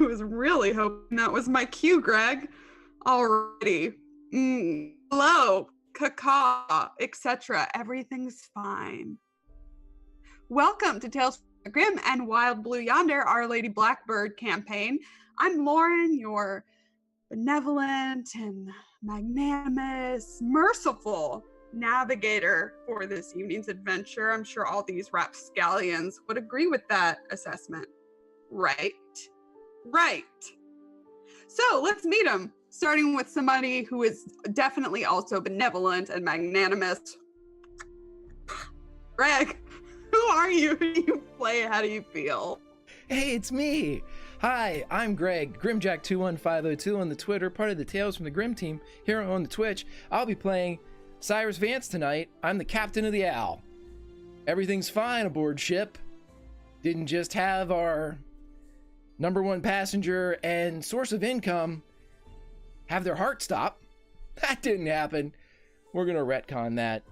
was really hoping that was my cue, Greg. Alrighty. Hello, caca, etc. Everything's fine. Welcome to Tales from the Grim and Wild Blue Yonder, Our Lady Blackbird campaign. I'm Lauren, your benevolent and magnanimous, merciful navigator for this evening's adventure. I'm sure all these rapscallions would agree with that assessment. Right. So let's meet them, starting with somebody who is definitely also benevolent and magnanimous. Greg, who are you? Who do you play? How do you feel? Hey, it's me. Hi, I'm Greg, Grimjack21502 on the Twitter, part of the Tales from the Grim team here on the Twitch. I'll be playing Cyrus Vance tonight. I'm the captain of the Owl. Everything's fine aboard ship. Didn't just have our number one passenger and source of income have their heart stop. That didn't happen. We're gonna retcon that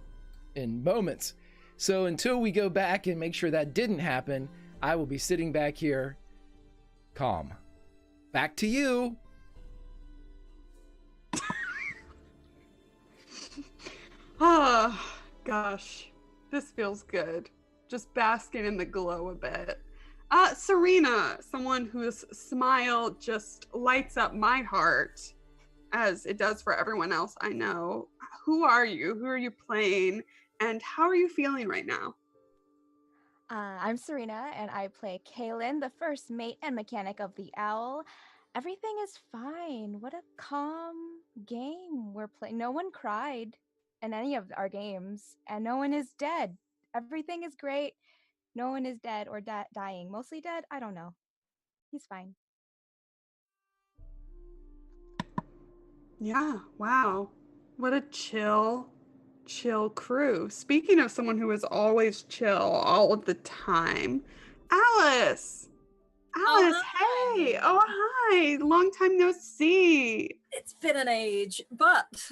in moments. So until we go back and make sure that didn't happen, I will be sitting back here calm. Back to you. Oh, gosh, this feels good. Just basking in the glow a bit. Serena, someone whose smile just lights up my heart, as it does for everyone else I know. Who are you? Who are you playing? And how are you feeling right now? I'm Serena, and I play Kaylin, the first mate and mechanic of the Owl. Everything is fine. What a calm game we're playing. No one cried in any of our games, and no one is dead. Everything is great. No one is dead or dying. Mostly dead? I don't know. He's fine. Yeah, wow. What a chill crew. Speaking of someone who is always chill all of the time, Alice. Hey. Oh, hi. Long time no see. It's been an age, but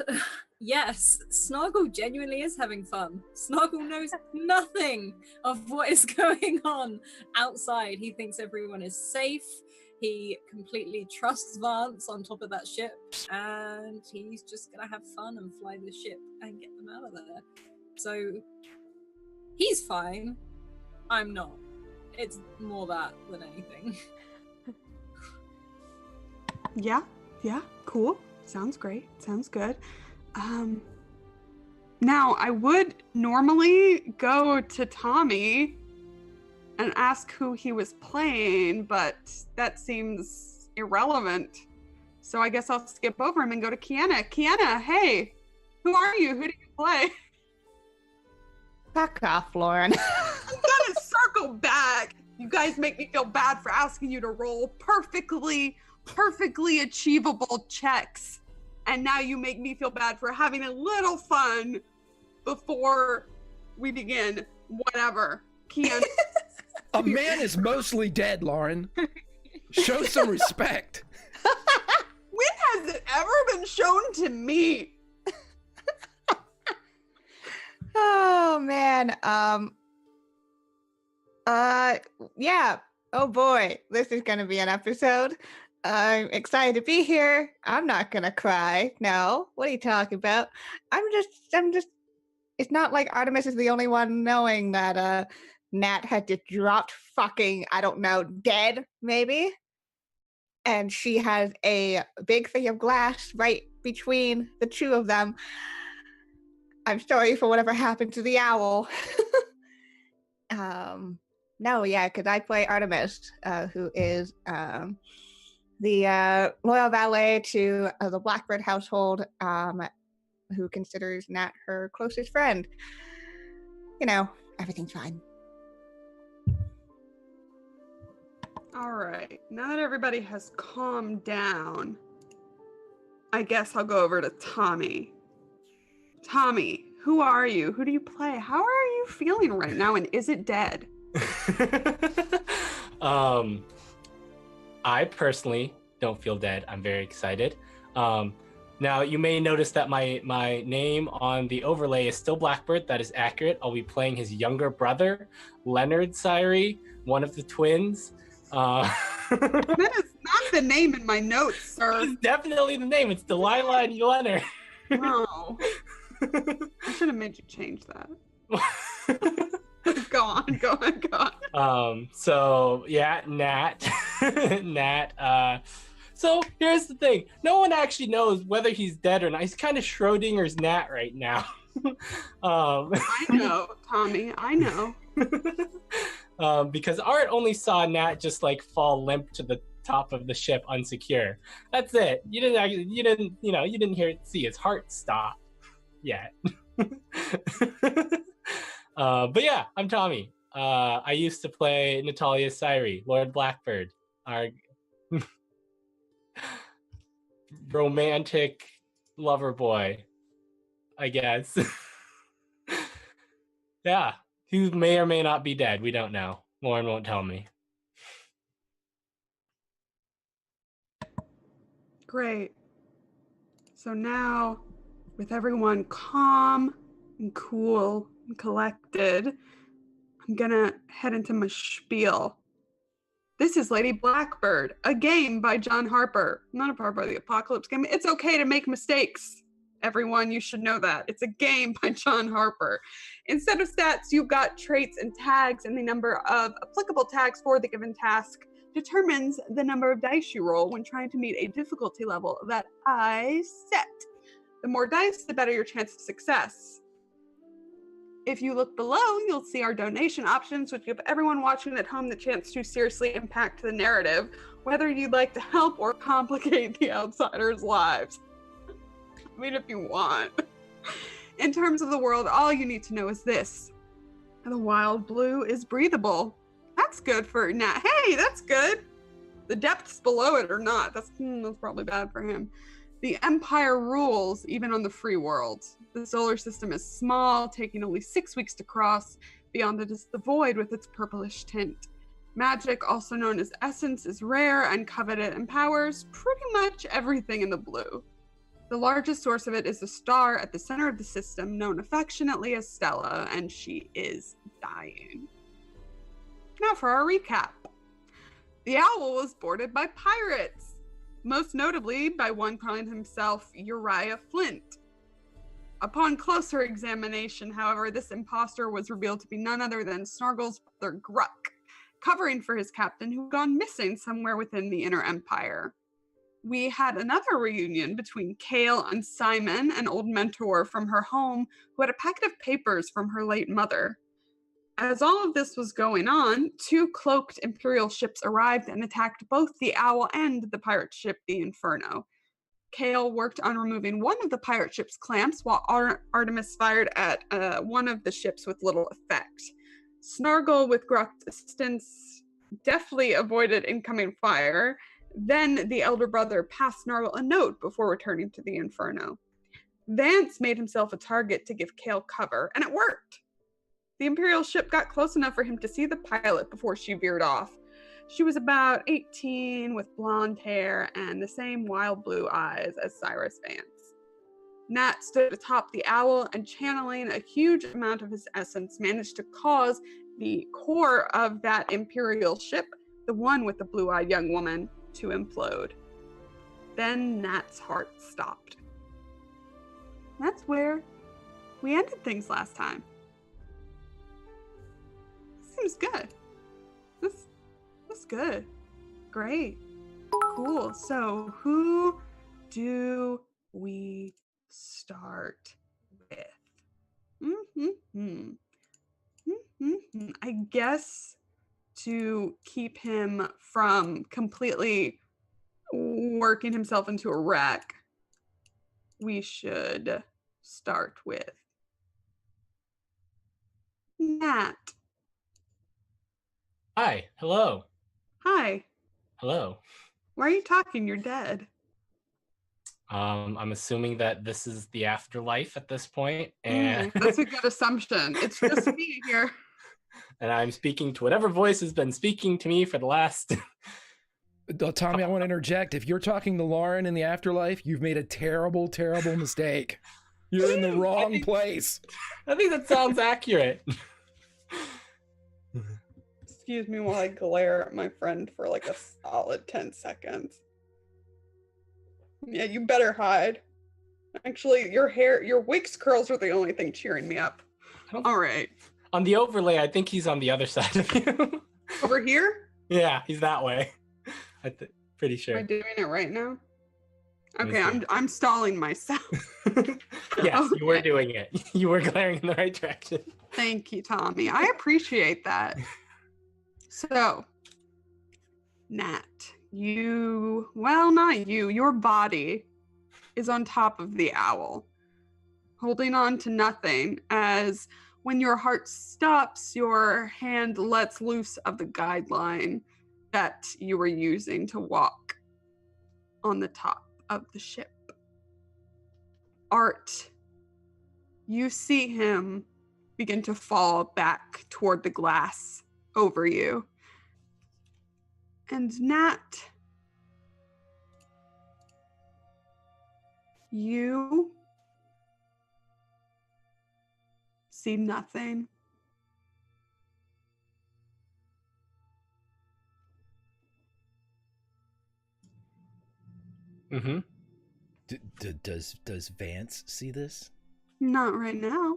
yes, Snoggle genuinely is having fun. Snoggle knows nothing of what is going on outside. He thinks everyone is safe. He completely trusts Vance on top of that ship, and he's just gonna have fun and fly the ship and get them out of there. So he's fine. I'm not. It's more that than anything. Yeah, cool. Sounds great. Sounds good. Now I would normally go to Tommy and ask who he was playing, but that seems irrelevant. So I guess I'll skip over him and go to Kiana. Kiana, hey, who are you? Who do you play? Back off, Lauren. I'm gonna circle back. You guys make me feel bad for asking you to roll perfectly achievable checks. And now you make me feel bad for having a little fun before we begin. Whatever. Kiana. A man is mostly dead, Lauren. Show some respect. When has it ever been shown to me? Oh man. Yeah. Oh boy, this is gonna be an episode. I'm excited to be here. I'm not gonna cry. No. What are you talking about? I'm just it's not like Artemis is the only one knowing that Nat had just dropped fucking, I don't know, dead, maybe? And she has a big thing of glass right between the two of them. I'm sorry for whatever happened to the owl. No, yeah, because I play Artemis, who is the loyal valet to the Blackbird household, who considers Nat her closest friend. You know, everything's fine. All right, now that everybody has calmed down, I guess I'll go over to Tommy. Tommy, who are you? Who do you play? How are you feeling right now, and is it dead? I personally don't feel dead. I'm very excited. Now, you may notice that my name on the overlay is still Blackbird. That is accurate. I'll be playing his younger brother, Leonard Syrie, one of the twins. That is not the name in my notes, sir. It's definitely the name. It's Delilah and Yonder. Oh. I should have made you change that. Go on. So yeah, Nat. Nat, so here's the thing. No one actually knows whether he's dead or not. He's kind of Schrodinger's Nat right now. I know, Tommy. I know. Because Art only saw Nat just like fall limp to the top of the ship unsecure. That's it. You didn't see his heart stop yet. But yeah, I'm Tommy. I used to play Natalia Syri, Lord Blackbird, our romantic lover boy, I guess. Yeah, who may or may not be dead. We don't know. Lauren won't tell me. Great. So now, with everyone calm and cool and collected, I'm gonna head into my spiel. This is Lady Blackbird, a game by John Harper, not a part of the Apocalypse game. It's okay to make mistakes. Everyone, you should know that. It's a game by John Harper. Instead of stats, you've got traits and tags, and the number of applicable tags for the given task determines the number of dice you roll when trying to meet a difficulty level that I set. The more dice, the better your chance of success. If you look below, you'll see our donation options, which give everyone watching at home the chance to seriously impact the narrative, whether you'd like to help or complicate the outsiders' lives. I mean, if you want. In terms of the world, all you need to know is this. The wild blue is breathable. That's good for Nat. Hey, that's good. The depths below it are not. That's probably bad for him. The Empire rules, even on the free world. The solar system is small, taking only 6 weeks to cross. Beyond it is the void with its purplish tint. Magic, also known as essence, is rare and coveted and powers pretty much everything in the blue. The largest source of it is the star at the center of the system, known affectionately as Stella, and she is dying. Now for our recap. The Owl was boarded by pirates, most notably by one calling himself Uriah Flint. Upon closer examination, however, this imposter was revealed to be none other than Snargle's brother Gruck, covering for his captain who had gone missing somewhere within the Inner Empire. We had another reunion between Kale and Simon, an old mentor from her home who had a packet of papers from her late mother. As all of this was going on, 2 cloaked Imperial ships arrived and attacked both the Owl and the pirate ship, the Inferno. Kale worked on removing one of the pirate ship's clamps while Artemis fired at one of the ships with little effect. Snargle, with Gruck's assistance, deftly avoided incoming fire. Then the elder brother passed Snargle a note before returning to the Inferno. Vance made himself a target to give Kale cover, and it worked. The Imperial ship got close enough for him to see the pilot before she veered off. She was about 18 with blonde hair and the same wild blue eyes as Cyrus Vance. Nat stood atop the Owl and, channeling a huge amount of his essence, managed to cause the core of that Imperial ship, the one with the blue-eyed young woman, to implode. Then Nat's heart stopped. That's where we ended things last time. Seems good. This good. Great. Cool. So who do we start with? I guess to keep him from completely working himself into a wreck, we should start with Nat. Hi. Hello. Hi. Hello. Why are you talking? You're dead. I'm assuming that this is the afterlife at this point, and that's a good assumption. It's just me here. And I'm speaking to whatever voice has been speaking to me for the last... Tommy, I want to interject. If you're talking to Lauren in the afterlife, you've made a terrible, terrible mistake. You're in the wrong place. I think that sounds accurate. excuse me while I glare at my friend for like a solid 10 seconds. Yeah, you better hide. Actually, your wig's curls are the only thing cheering me up. All right. On the overlay, I think he's on the other side of you. Over here? Yeah, he's that way. Pretty sure. Am I doing it right now? Let me Okay, see. I'm stalling myself. Yes, you were Okay. doing it. You were glaring in the right direction. Thank you, Tommy. I appreciate that. So, Nat, not you, your body is on top of the owl, holding on to nothing as when your heart stops, your hand lets loose of the guideline that you were using to walk on the top of the ship. Art, you see him begin to fall back toward the glass over you. And Nat, you see nothing. Mm-hmm. Does Vance see this? Not right now.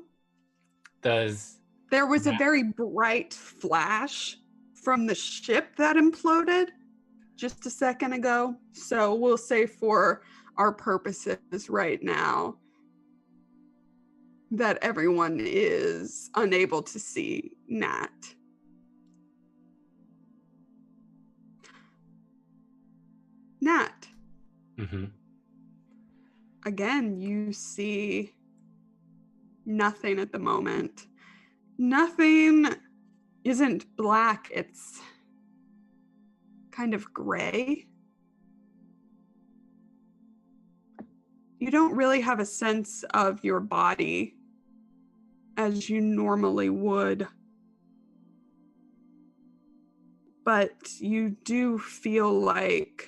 There was a very bright flash from the ship that imploded just a second ago. So we'll say for our purposes right now that everyone is unable to see Nat. Nat. Mm-hmm. Again, you see nothing at the moment. Nothing isn't black, it's kind of gray. You don't really have a sense of your body as you normally would, but you do feel like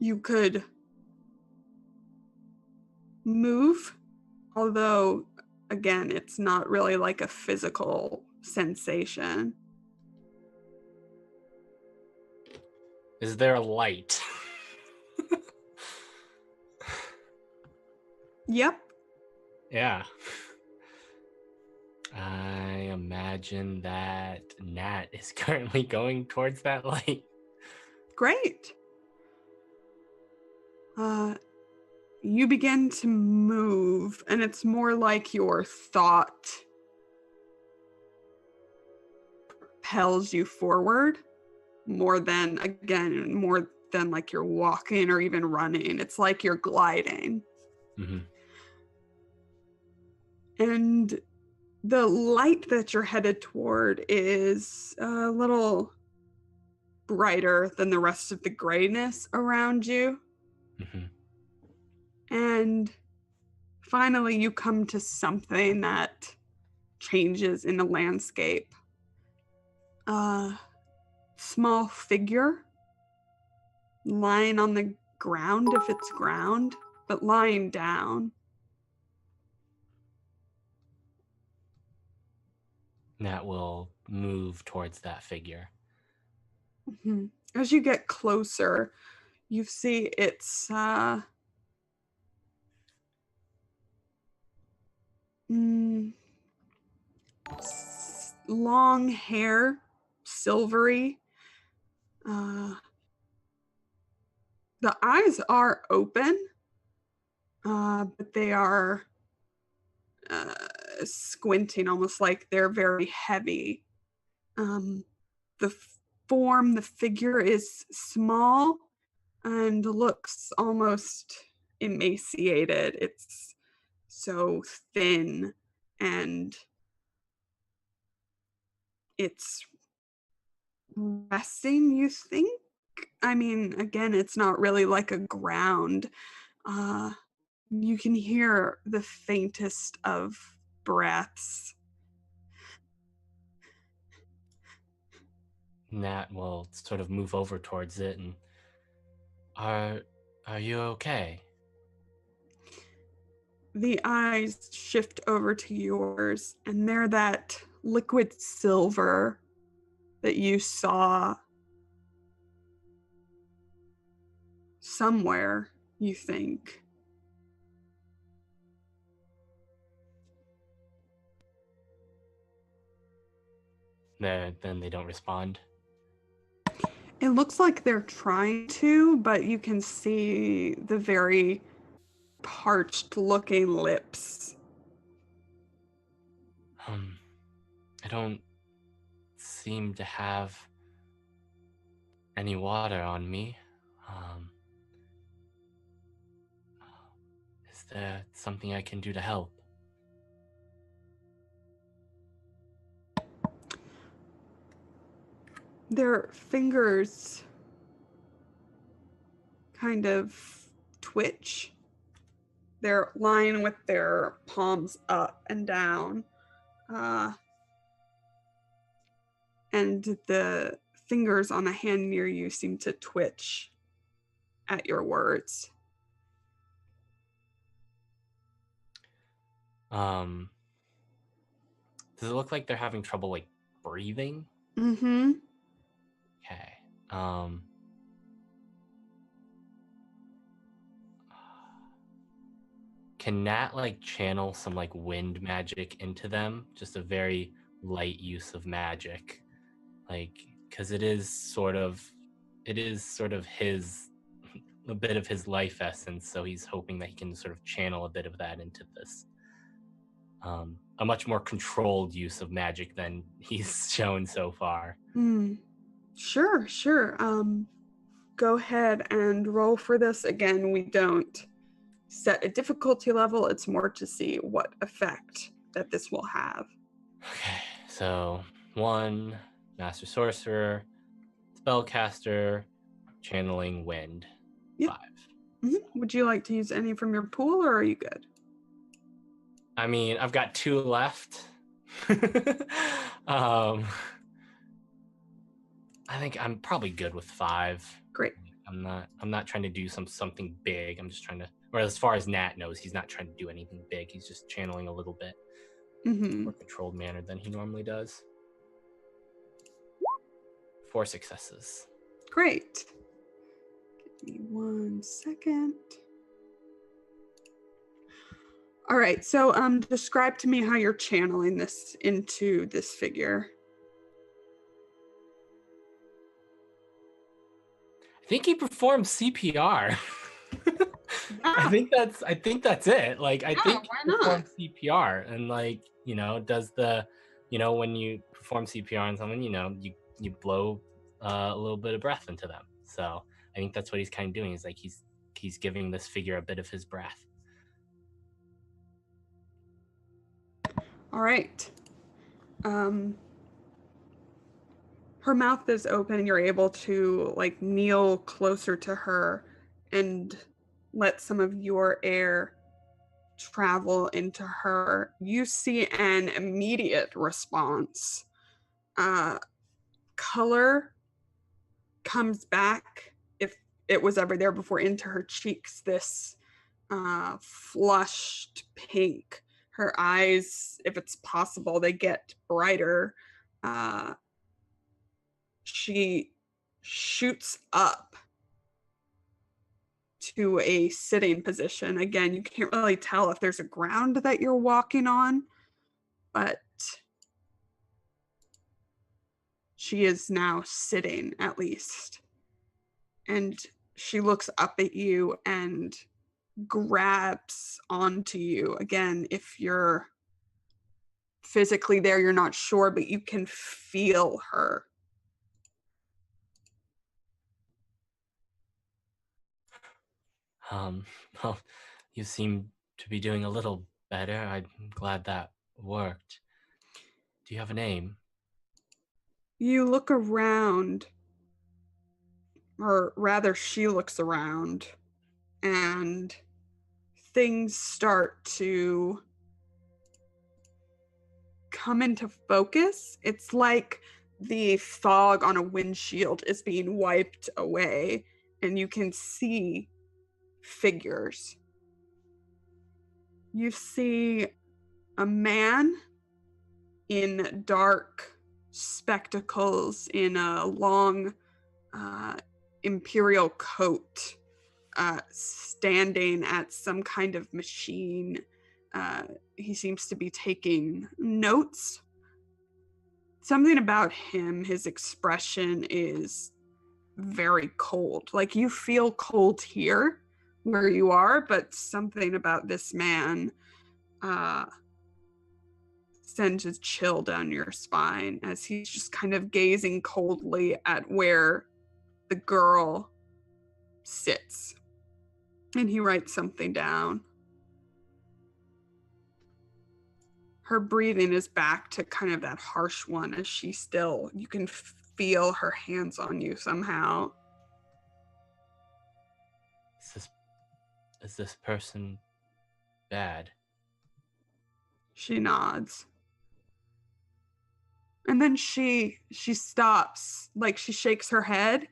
you could move, although, again, it's not really like a physical sensation. Is there a light? Yep. Yeah. I imagine that Nat is currently going towards that light. Great. You begin to move, and it's more like your thought propels you forward more than like you're walking or even running. It's like you're gliding. Mm-hmm. And the light that you're headed toward is a little brighter than the rest of the grayness around you. Mm-hmm. And finally, you come to something that changes in the landscape. A small figure lying on the ground, if it's ground, but lying down. Nat will move towards that figure. Mm-hmm. As you get closer, you see it's long hair, silvery. The eyes are open, but they are squinting, almost like they're very heavy. The figure is small and looks almost emaciated. It's so thin and it's resting, you think? I mean, again, it's not really like a ground. You can hear the faintest of breaths. Nat will sort of move over towards it and are you okay? The eyes shift over to yours, and they're that liquid silver that you saw somewhere, you think. Then they don't respond. It looks like they're trying to, but you can see the very parched looking lips. I don't seem to have any water on me. Is there something I can do to help? Their fingers kind of twitch. They're lying with their palms up and down. And the fingers on a hand near you seem to twitch at your words. Does it look like they're having trouble, like, breathing? Mm-hmm. Okay. Can Nat, like, channel some, like, wind magic into them? Just a very light use of magic. Like, because it is sort of his, a bit of his life essence, so he's hoping that he can sort of channel a bit of that into this. A much more controlled use of magic than he's shown so far. Sure. Go ahead and roll for this. Again, we don't set a difficulty level. It's more to see what effect that this will have. Okay, so 1, Master Sorcerer, Spellcaster, Channeling Wind, Yep. 5. Mm-hmm. Would you like to use any from your pool, or are you good? I mean, I've got 2 left. I think I'm probably good with 5. Great. I'm not trying to do something big. I'm just trying to, or as far as Nat knows, he's not trying to do anything big. He's just channeling a little bit more controlled manner than he normally does. 4 successes. Great. Give me 1 second. All right, so describe to me how you're channeling this into this figure. I think he performs CPR. I think that's it. Like, I think he performs CPR, and, like, you know, does the, you know, when you perform CPR on someone, you know, you blow a little bit of breath into them. So I think that's what he's kind of doing. Is like he's giving this figure a bit of his breath. All right. Her mouth is open. You're able to, like, kneel closer to her and let some of your air travel into her. You see an immediate response. Color comes back, if it was ever there before, into her cheeks. This flushed pink. Her eyes, if it's possible, they get brighter. She shoots up to a sitting position. Again, you can't really tell if there's a ground that you're walking on, but she is now sitting, at least. And she looks up at you and grabs onto you. Again, if you're physically there, you're not sure, but you can feel her. Well, you seem to be doing a little better. I'm glad that worked. Do you have a name? You look around, or rather she looks around, and things start to come into focus. It's like the fog on a windshield is being wiped away, and you can see figures. You see a man in dark spectacles, in a long imperial coat, standing at some kind of machine. He seems to be taking notes. Something about him, his expression is very cold. Like, you feel cold here where you are, but something about this man sends a chill down your spine as he's just kind of gazing coldly at where the girl sits. And he writes something down. Her breathing is back to kind of that harsh one as she still, you can feel her hands on you somehow. Is this person bad? She nods. And then she stops, like she shakes her head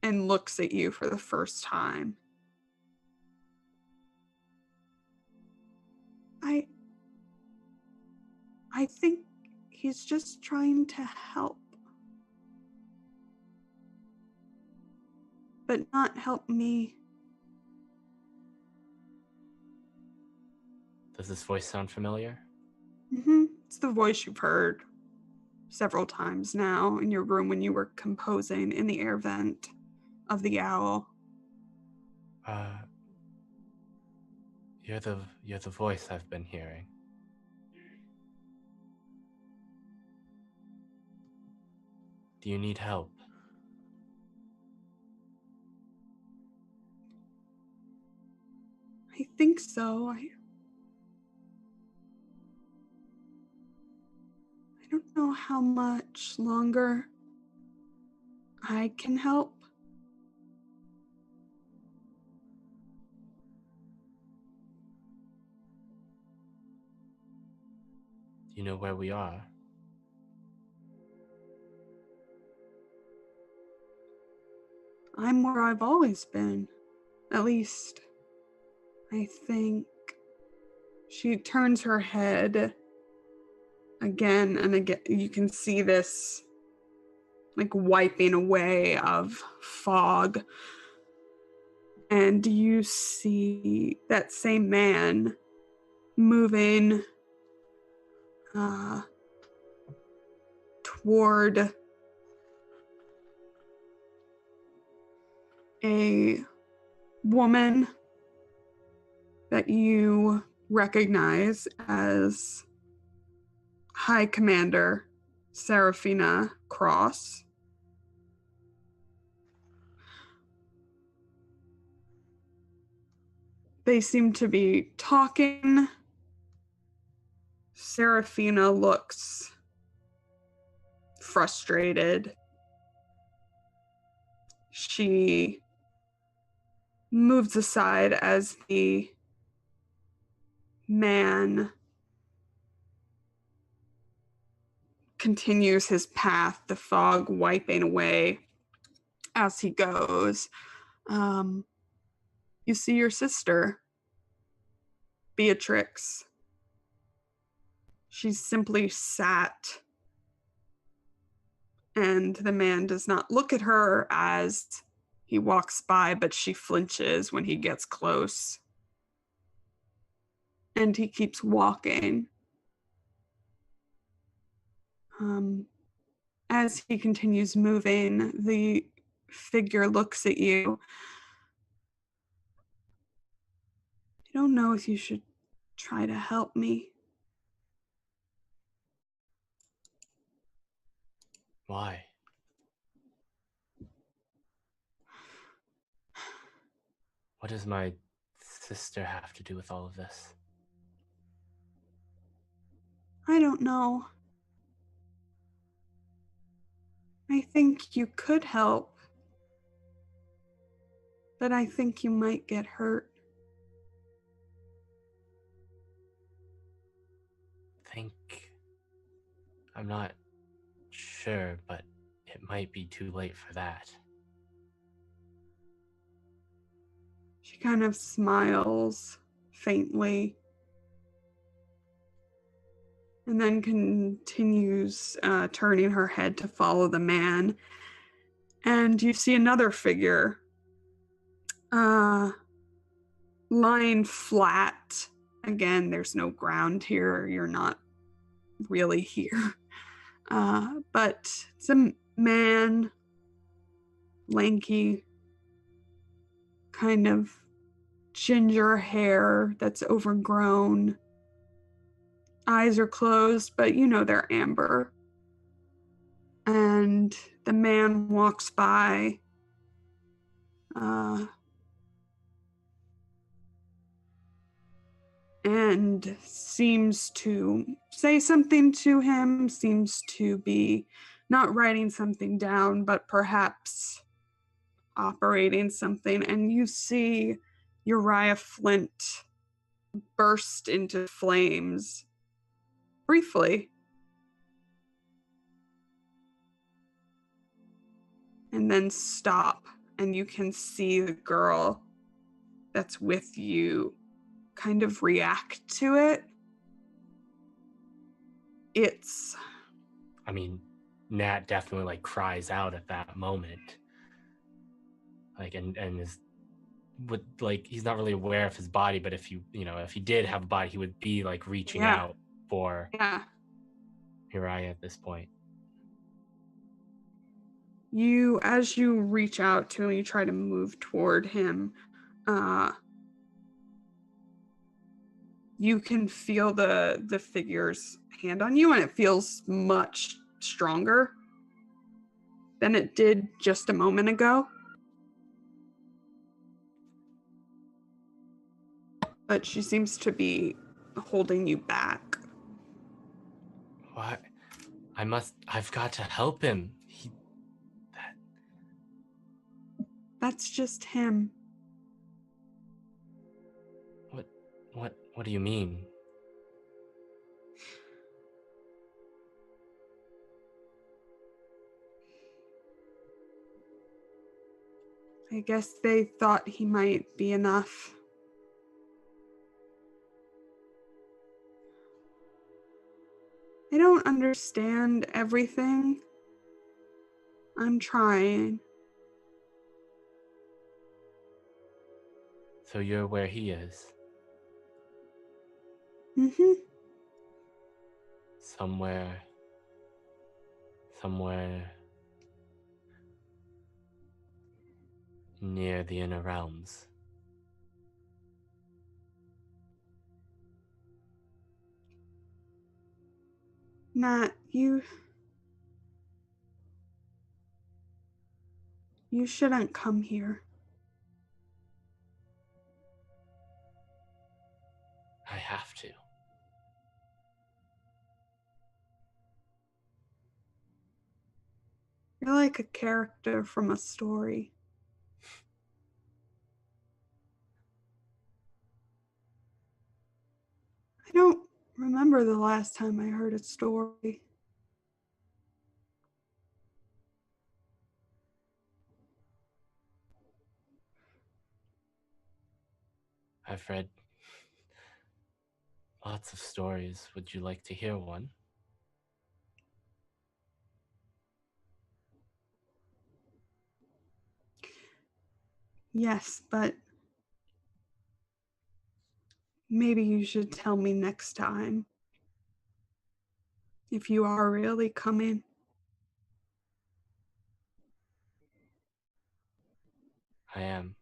and looks at you for the first time. I think he's just trying to help. But not help me. Does this voice sound familiar? Mm-hmm. It's the voice you've heard several times now in your room when you were composing in the air vent of the owl. You're the voice I've been hearing. Do you need help? I think so. I don't know how much longer I can help. Do you know where we are? I'm where I've always been. At least, I think. She turns her head again and again. You can see this, like, wiping away of fog. And you see that same man moving toward a woman that you recognize as High Commander Serafina Cross. They seem to be talking. Serafina looks frustrated. She moves aside as the man continues his path, the fog wiping away as he goes. You see your sister, Beatrix. She's simply sat, and the man does not look at her as he walks by, but she flinches when he gets close. And he keeps walking. As he continues moving, the figure looks at you. I don't know if you should try to help me. Why? What does my sister have to do with all of this? I don't know. I think you could help, but I think you might get hurt. I'm not sure, but it might be too late for that. She kind of smiles faintly. and then continues turning her head to follow the man. And you see another figure lying flat. Again, there's no ground here. You're not really here. But it's a man, lanky, kind of ginger hair that's overgrown. Eyes are closed, but you know they're amber. And the man walks by. And seems to say something to him, seems to be not writing something down, but perhaps operating something. And you see Uriah Flint burst into flames briefly. And then stop, and you can see the girl that's with you kind of react to it. I mean, Nat definitely like cries out at that moment. Like and is with like he's not really aware of his body, but if if he did have a body, he would be like reaching out for Uriah at this point. As you reach out to him, you try to move toward him, you can feel the figure's hand on you, and it feels much stronger than it did just a moment ago. But she seems to be holding you back. What? I've got to help him. That's just him. What do you mean? I guess they thought he might be enough. I don't understand everything. I'm trying. So you're where he is? Mm-hmm. Somewhere near the inner realms. Nat, you shouldn't come here. I have to. You're like a character from a story. I don't remember the last time I heard a story. I've read lots of stories. Would you like to hear one? Yes, but maybe you should tell me next time. If you are really coming. I am.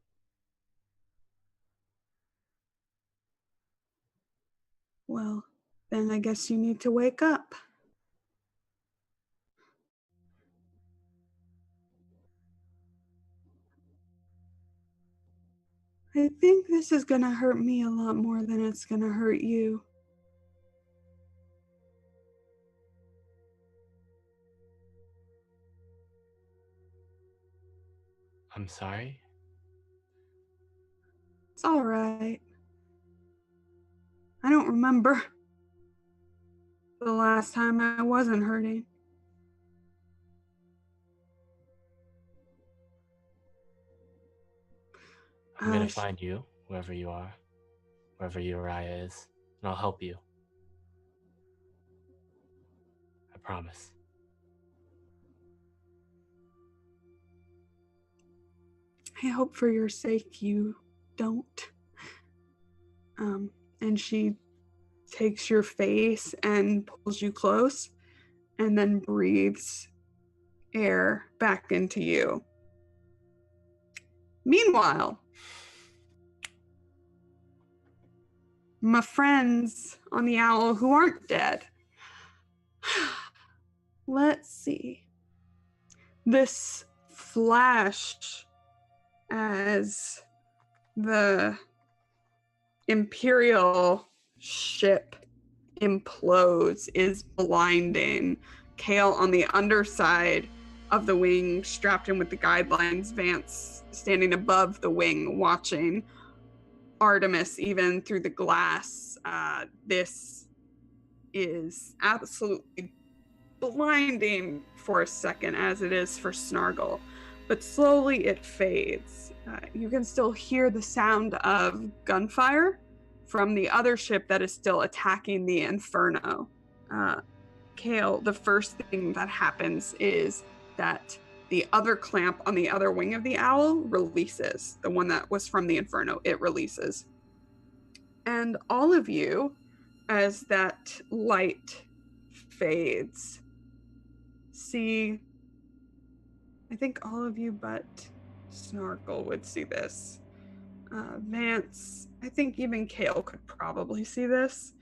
Well, then I guess you need to wake up. I think this is gonna hurt me a lot more than it's gonna hurt you. I'm sorry? It's all right. I don't remember the last time I wasn't hurting. I'm gonna find you, wherever you are, wherever Uriah is, and I'll help you. promise. I hope for your sake you don't. And she takes your face and pulls you close and then breathes air back into you. Meanwhile, my friends on the owl who aren't dead. Let's see. This flash as the Imperial ship implodes is blinding. Kale on the underside of the wing, strapped in with the guidelines, Vance standing above the wing watching. Artemis even through the glass. This is absolutely blinding for a second, as it is for Snargle, but slowly it fades. You can still hear the sound of gunfire from the other ship that is still attacking the Inferno. Kale, the first thing that happens is that the other clamp on the other wing of the owl releases. The one that was from the Inferno, it releases. And all of you, as that light fades, see, I think all of you but Snargle would see this. Vance, I think even Kale could probably see this,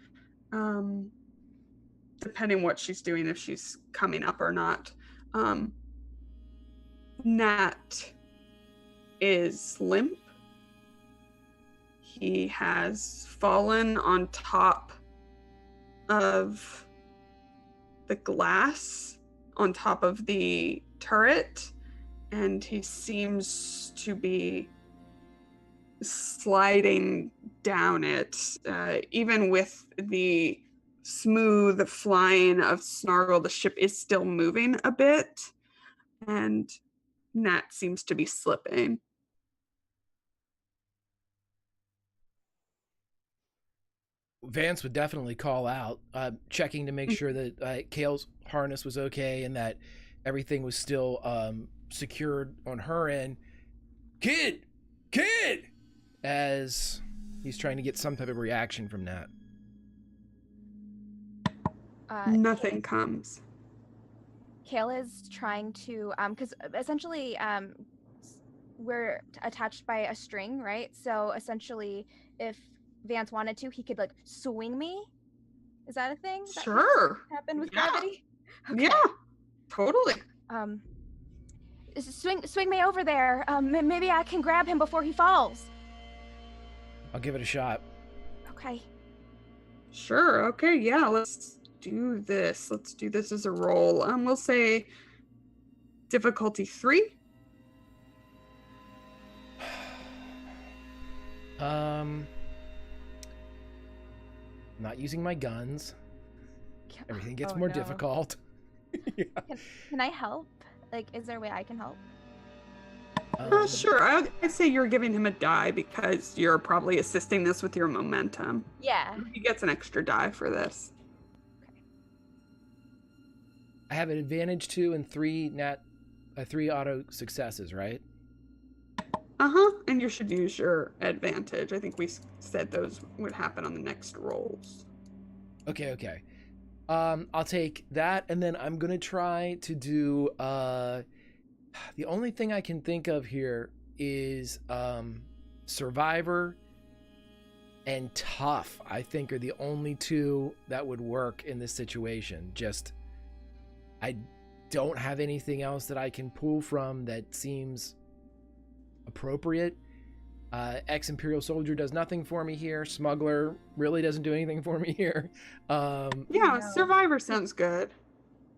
depending what she's doing, if she's coming up or not. Nat is limp. He has fallen on top of the glass, on top of the turret, and he seems to be sliding down it. Even with the smooth flying of Snargle, the ship is still moving a bit, and Nat seems to be slipping. Vance would definitely call out, checking to make sure that Kale's harness was okay and that everything was still secured on her end. Kid! As he's trying to get some type of reaction from Nat. Nothing comes. Kale is trying to, because essentially we're attached by a string, right? So essentially, if Vance wanted to, he could like swing me. Is that a thing? Sure. Happen with gravity? Okay. Yeah, totally. Swing me over there. Maybe I can grab him before he falls. I'll give it a shot. Okay. Sure. Okay. Yeah. Let's do this. Let's do this as a roll. We'll say difficulty 3. Not using my guns. Everything gets more difficult. Yeah. Can I help? Like, is there a way I can help? Sure. I'd say you're giving him a die because you're probably assisting this with your momentum. Yeah. He gets an extra die for this. Okay. I have an advantage 2 and 3 auto successes, right? And you should use your advantage. I think we said those would happen on the next rolls. Okay. I'll take that, and then I'm gonna try to do the only thing I can think of here is Survivor and Tough, I think, are the only two that would work in this situation. Just I don't have anything else that I can pull from that seems appropriate. Ex-Imperial Soldier does nothing for me here. Smuggler really doesn't do anything for me here. Survivor sounds good.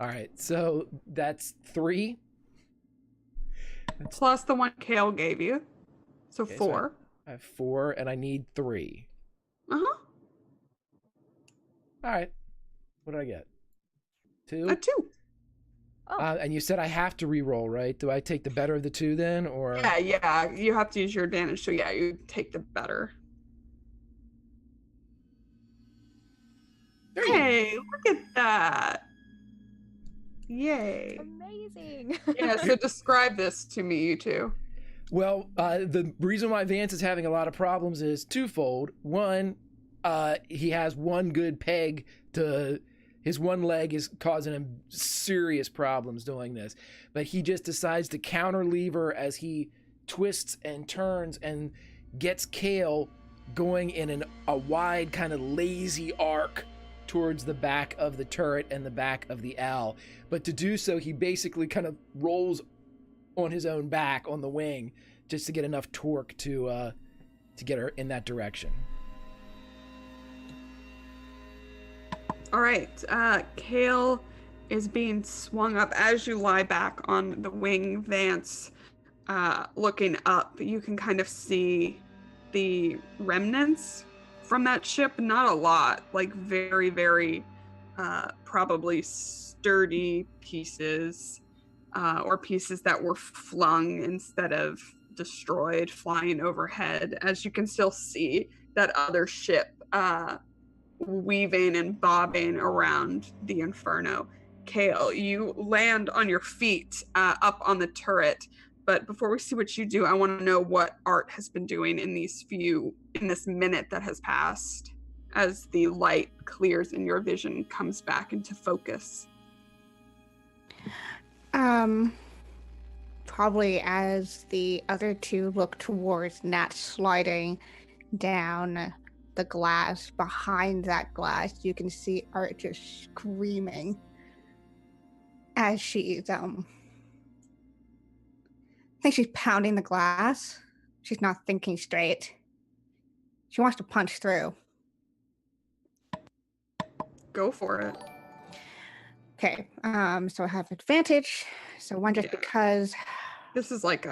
All right, so that's 3. Plus the one Kale gave you. So Okay, 4. So I have 4 and I need 3. All right. What did I get? 2? A 2. Oh. And you said I have to re-roll, right? Do I take the better of the 2 then, or? Yeah. You have to use your advantage. So yeah, you take the better. Hey, look at that. Yay. Amazing. Yeah, so describe this to me, you two. Well, the reason why Vance is having a lot of problems is twofold. One, he has one good peg to his one leg is causing him serious problems doing this, but he just decides to counter lever as he twists and turns and gets Kale going in a wide kind of lazy arc towards the back of the turret and the back of the owl. But to do so, he basically kind of rolls on his own back on the wing just to get enough torque to get her in that direction. All right, Kale is being swung up as you lie back on the wing, Vance. Looking up, you can kind of see the remnants from that ship. Not a lot, like very, very probably sturdy pieces, or pieces that were flung instead of destroyed, flying overhead. As you can still see that other ship weaving and bobbing around the inferno. Kale, you land on your feet up on the turret. But before we see what you do, I want to know what Art has been doing in this minute that has passed as the light clears and your vision comes back into focus. Probably as the other two look towards Nat sliding down the glass, behind that glass, you can see Art just screaming as she's, I think she's pounding the glass. She's not thinking straight. She wants to punch through. Go for it. Okay, so I have advantage. So one just because... This is like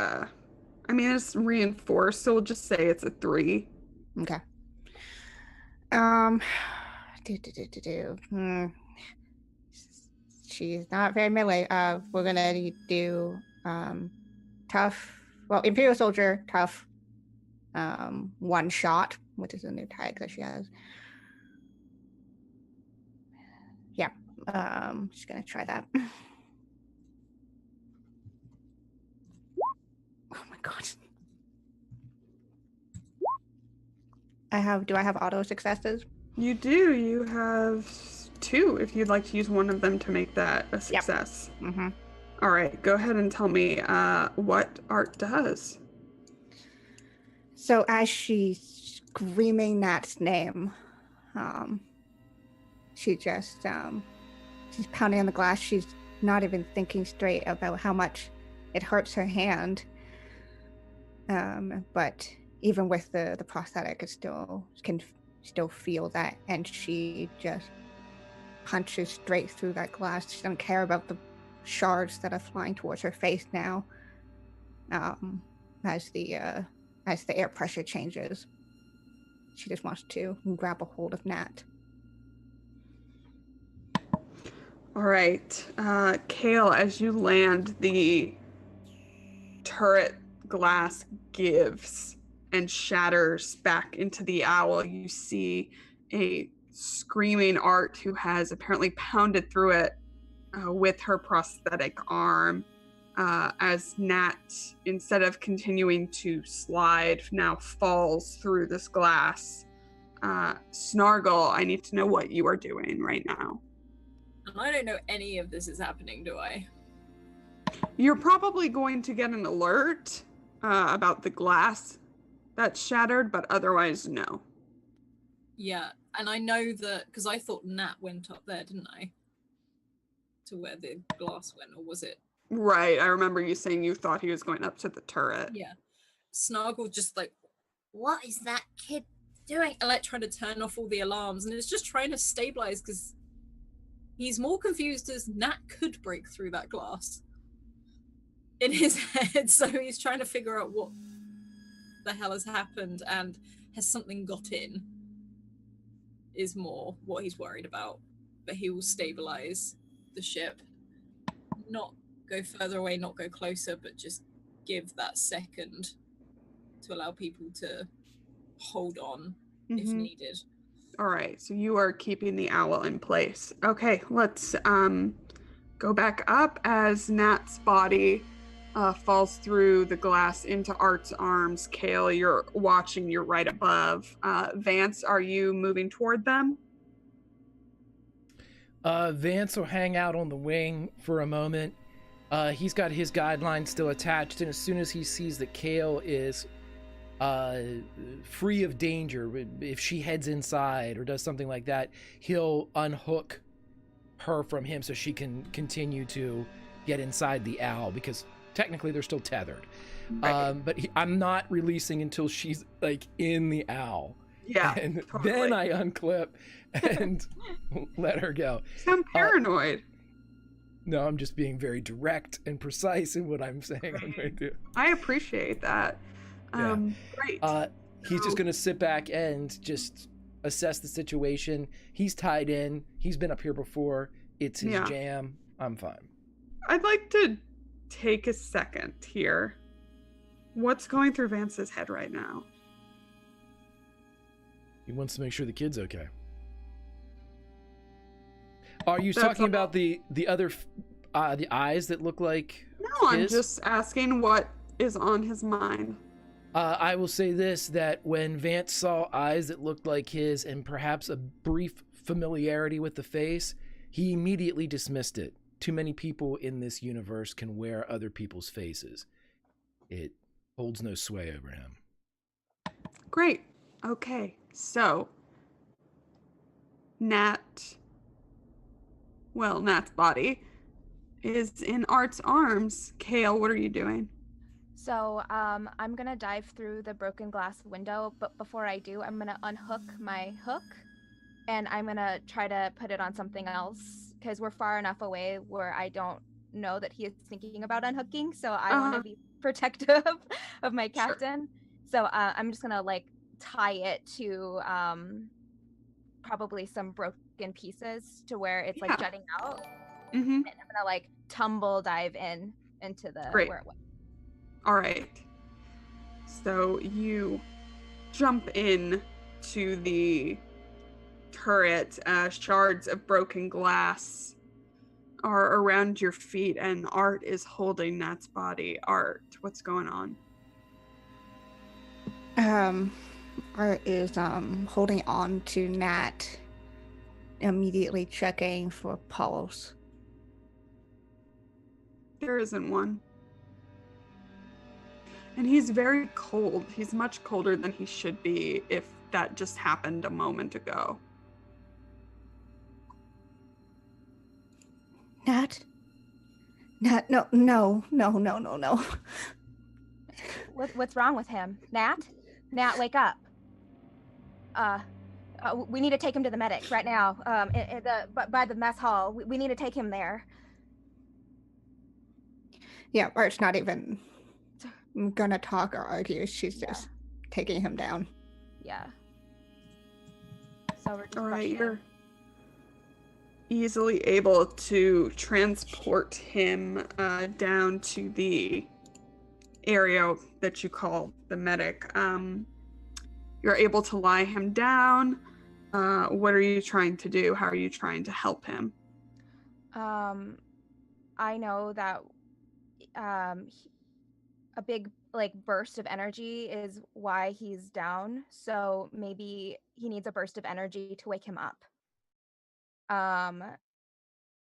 it's reinforced, so we'll just say it's a 3. Okay. She's not very melee. We're gonna do tough. Well, Imperial Soldier, tough. One shot, which is a new tag that she has. Yeah. Just gonna try that. Oh my god. Do I have auto successes? You do. You have 2 if you'd like to use one of them to make that a success. Yep. Mm-hmm. All right, go ahead and tell me what Art does. So as she's screaming Nat's name, she just, she's pounding on the glass. She's not even thinking straight about how much it hurts her hand. But even with the prosthetic, it can still feel that, and she just punches straight through that glass. She doesn't care about the shards that are flying towards her face now. As the air pressure changes, she just wants to grab a hold of Nat. All right, Kale, as you land, the turret glass gives and shatters back into the owl. You see a screaming Art who has apparently pounded through it with her prosthetic arm, as Nat, instead of continuing to slide, now falls through this glass. Snargle, I need to know what you are doing right now. I don't know any of this is happening, do I? You're probably going to get an alert about the glass that's shattered, but otherwise, no. Yeah, and I know that because I thought Nat went up there, didn't I? To where the glass went, or was it? Right, I remember you saying you thought he was going up to the turret. Yeah. Snargle just like, what is that kid doing? And like trying to turn off all the alarms, and it's just trying to stabilize because he's more confused as Nat could break through that glass in his head. So he's trying to figure out what the hell has happened and has something got in is more what he's worried about. But he will stabilize the ship, not go further away, not go closer, but just give that second to allow people to hold on if needed. All right, so you are keeping the owl in place. Okay, let's go back up as Nat's body falls through the glass into Art's arms. Kale, you're watching, you're right above. Vance, are you moving toward them? Vance will hang out on the wing for a moment. He's got his guideline still attached, and as soon as he sees that Kale is free of danger, if she heads inside or does something like that, he'll unhook her from him so she can continue to get inside the owl, because technically they're still tethered. Right. But I'm not releasing until she's like in the owl. Yeah, And totally. then I unclip and let her go. You sound paranoid. No, I'm just being very direct and precise in what I'm saying I'm going to do. I appreciate that. Yeah. Great. He's just going to sit back and just assess the situation. He's tied in. He's been up here before. It's his jam. I'm fine. I'd like to take a second here. What's going through Vance's head right now? He wants to make sure the kid's okay. Are you talking about the other the eyes that look like No, I'm his? just asking what is on his mind. I will say this, that when Vance saw eyes that looked like his and perhaps a brief familiarity with the face, he immediately dismissed it. Too many people in this universe can wear other people's faces. It holds no sway over him. Great. Okay, so Nat's body is in Art's arms. Kale, what are you doing? So I'm gonna dive through the broken glass window, but before I do, I'm gonna unhook my hook, and I'm gonna try to put it on something else, because we're far enough away where I don't know that he is thinking about unhooking. So I want to be protective of my captain. Sure. So I'm just gonna like tie it to probably some broken pieces to where it's like jutting out, and I'm gonna like tumble dive into the where it was. All right. So you jump in to the turret. Shards of broken glass are around your feet, and Art is holding Nat's body. Art, what's going on? Art is holding on to Nat, immediately checking for pulse. There isn't one. And he's very cold. He's much colder than he should be if that just happened a moment ago. Nat, no. What's wrong with him? Nat, wake up. We need to take him to the medic right now. By the mess hall. We need to take him there. Yeah, Art's not even gonna talk or argue. She's just taking him down. Yeah. So we're just all right, you're easily able to transport him down to the area that you call the medic. You're able to lie him down. What are you trying to do? How are you trying to help him? I know that a big like burst of energy is why he's down, so maybe he needs a burst of energy to wake him up.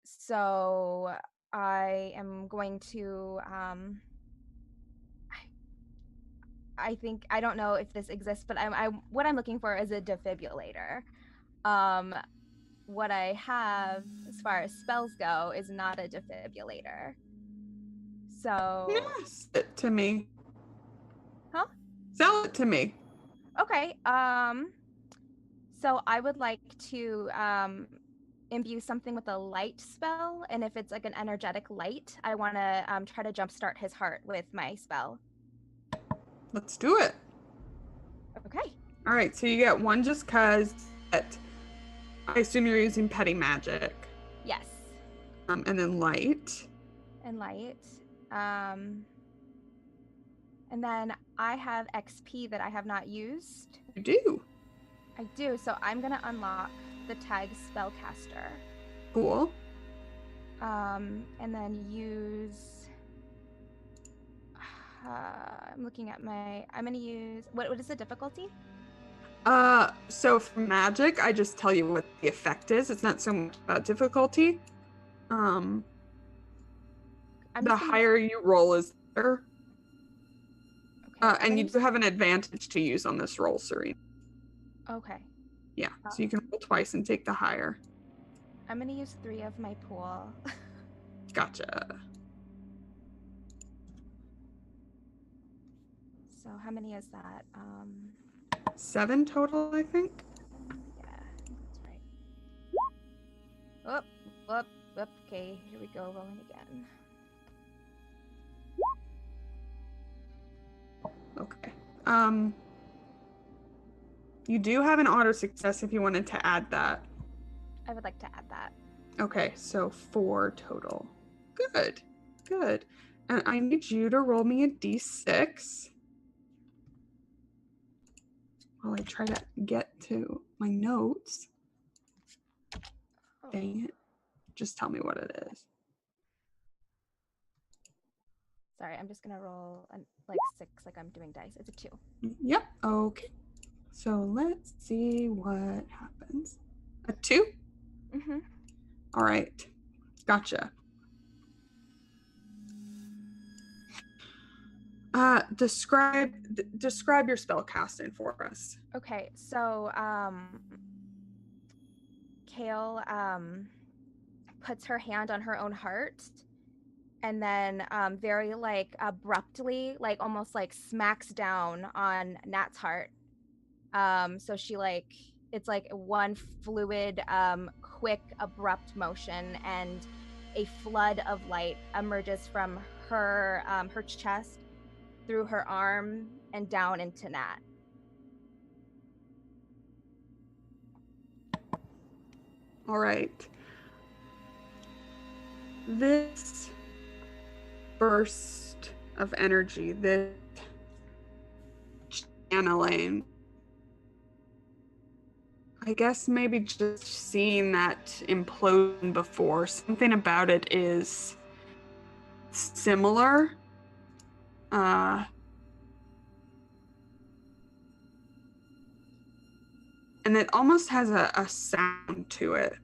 So I am going to I don't know if this exists, but what I'm looking for is a defibrillator. What I have as far as spells go is not a defibrillator. So yes, it to me. Huh? Sell it to me. Okay. So I would like to imbue something with a light spell, and if it's like an energetic light, I want to try to jumpstart his heart with my spell. Let's do it. Okay. All right, so you get one just because. I assume you're using petty magic. Yes. And then light. And light. And then I have XP that I have not used. You do. I do, so I'm gonna unlock the tag spellcaster. Cool. And then use. I'm looking at my. I'm gonna use. What is the difficulty? So for magic, I just tell you what the effect is. It's not so much about difficulty. I'm The just gonna- higher you roll is better. Okay. And you do have an advantage to use on this roll, Serene. Okay. Yeah, so you can roll twice and take the higher. I'm gonna use 3 of my pool. Gotcha. So how many is that? 7 total, I think. Yeah, that's right. Okay, here we go, rolling again. Okay. You do have an auto success if you wanted to add that. I would like to add that. Okay, so 4 total. Good. Good. And I need you to roll me a d6 while I try to get to my notes. Oh. Dang it. Just tell me what it is. Sorry, I'm just gonna roll like 6, like I'm doing dice. It's a 2. Yep. Okay. So let's see what happens. A 2? Mm-hmm. All right. Gotcha. Describe your spell casting for us. Okay, so Kale puts her hand on her own heart and then very like abruptly, like almost like smacks down on Nat's heart. So she like it's like one fluid, quick, abrupt motion, and a flood of light emerges from her her chest through her arm and down into Nat. All right. This burst of energy, this channeling, I guess maybe just seeing that implosion before, something about it is similar. And it almost has a sound to it.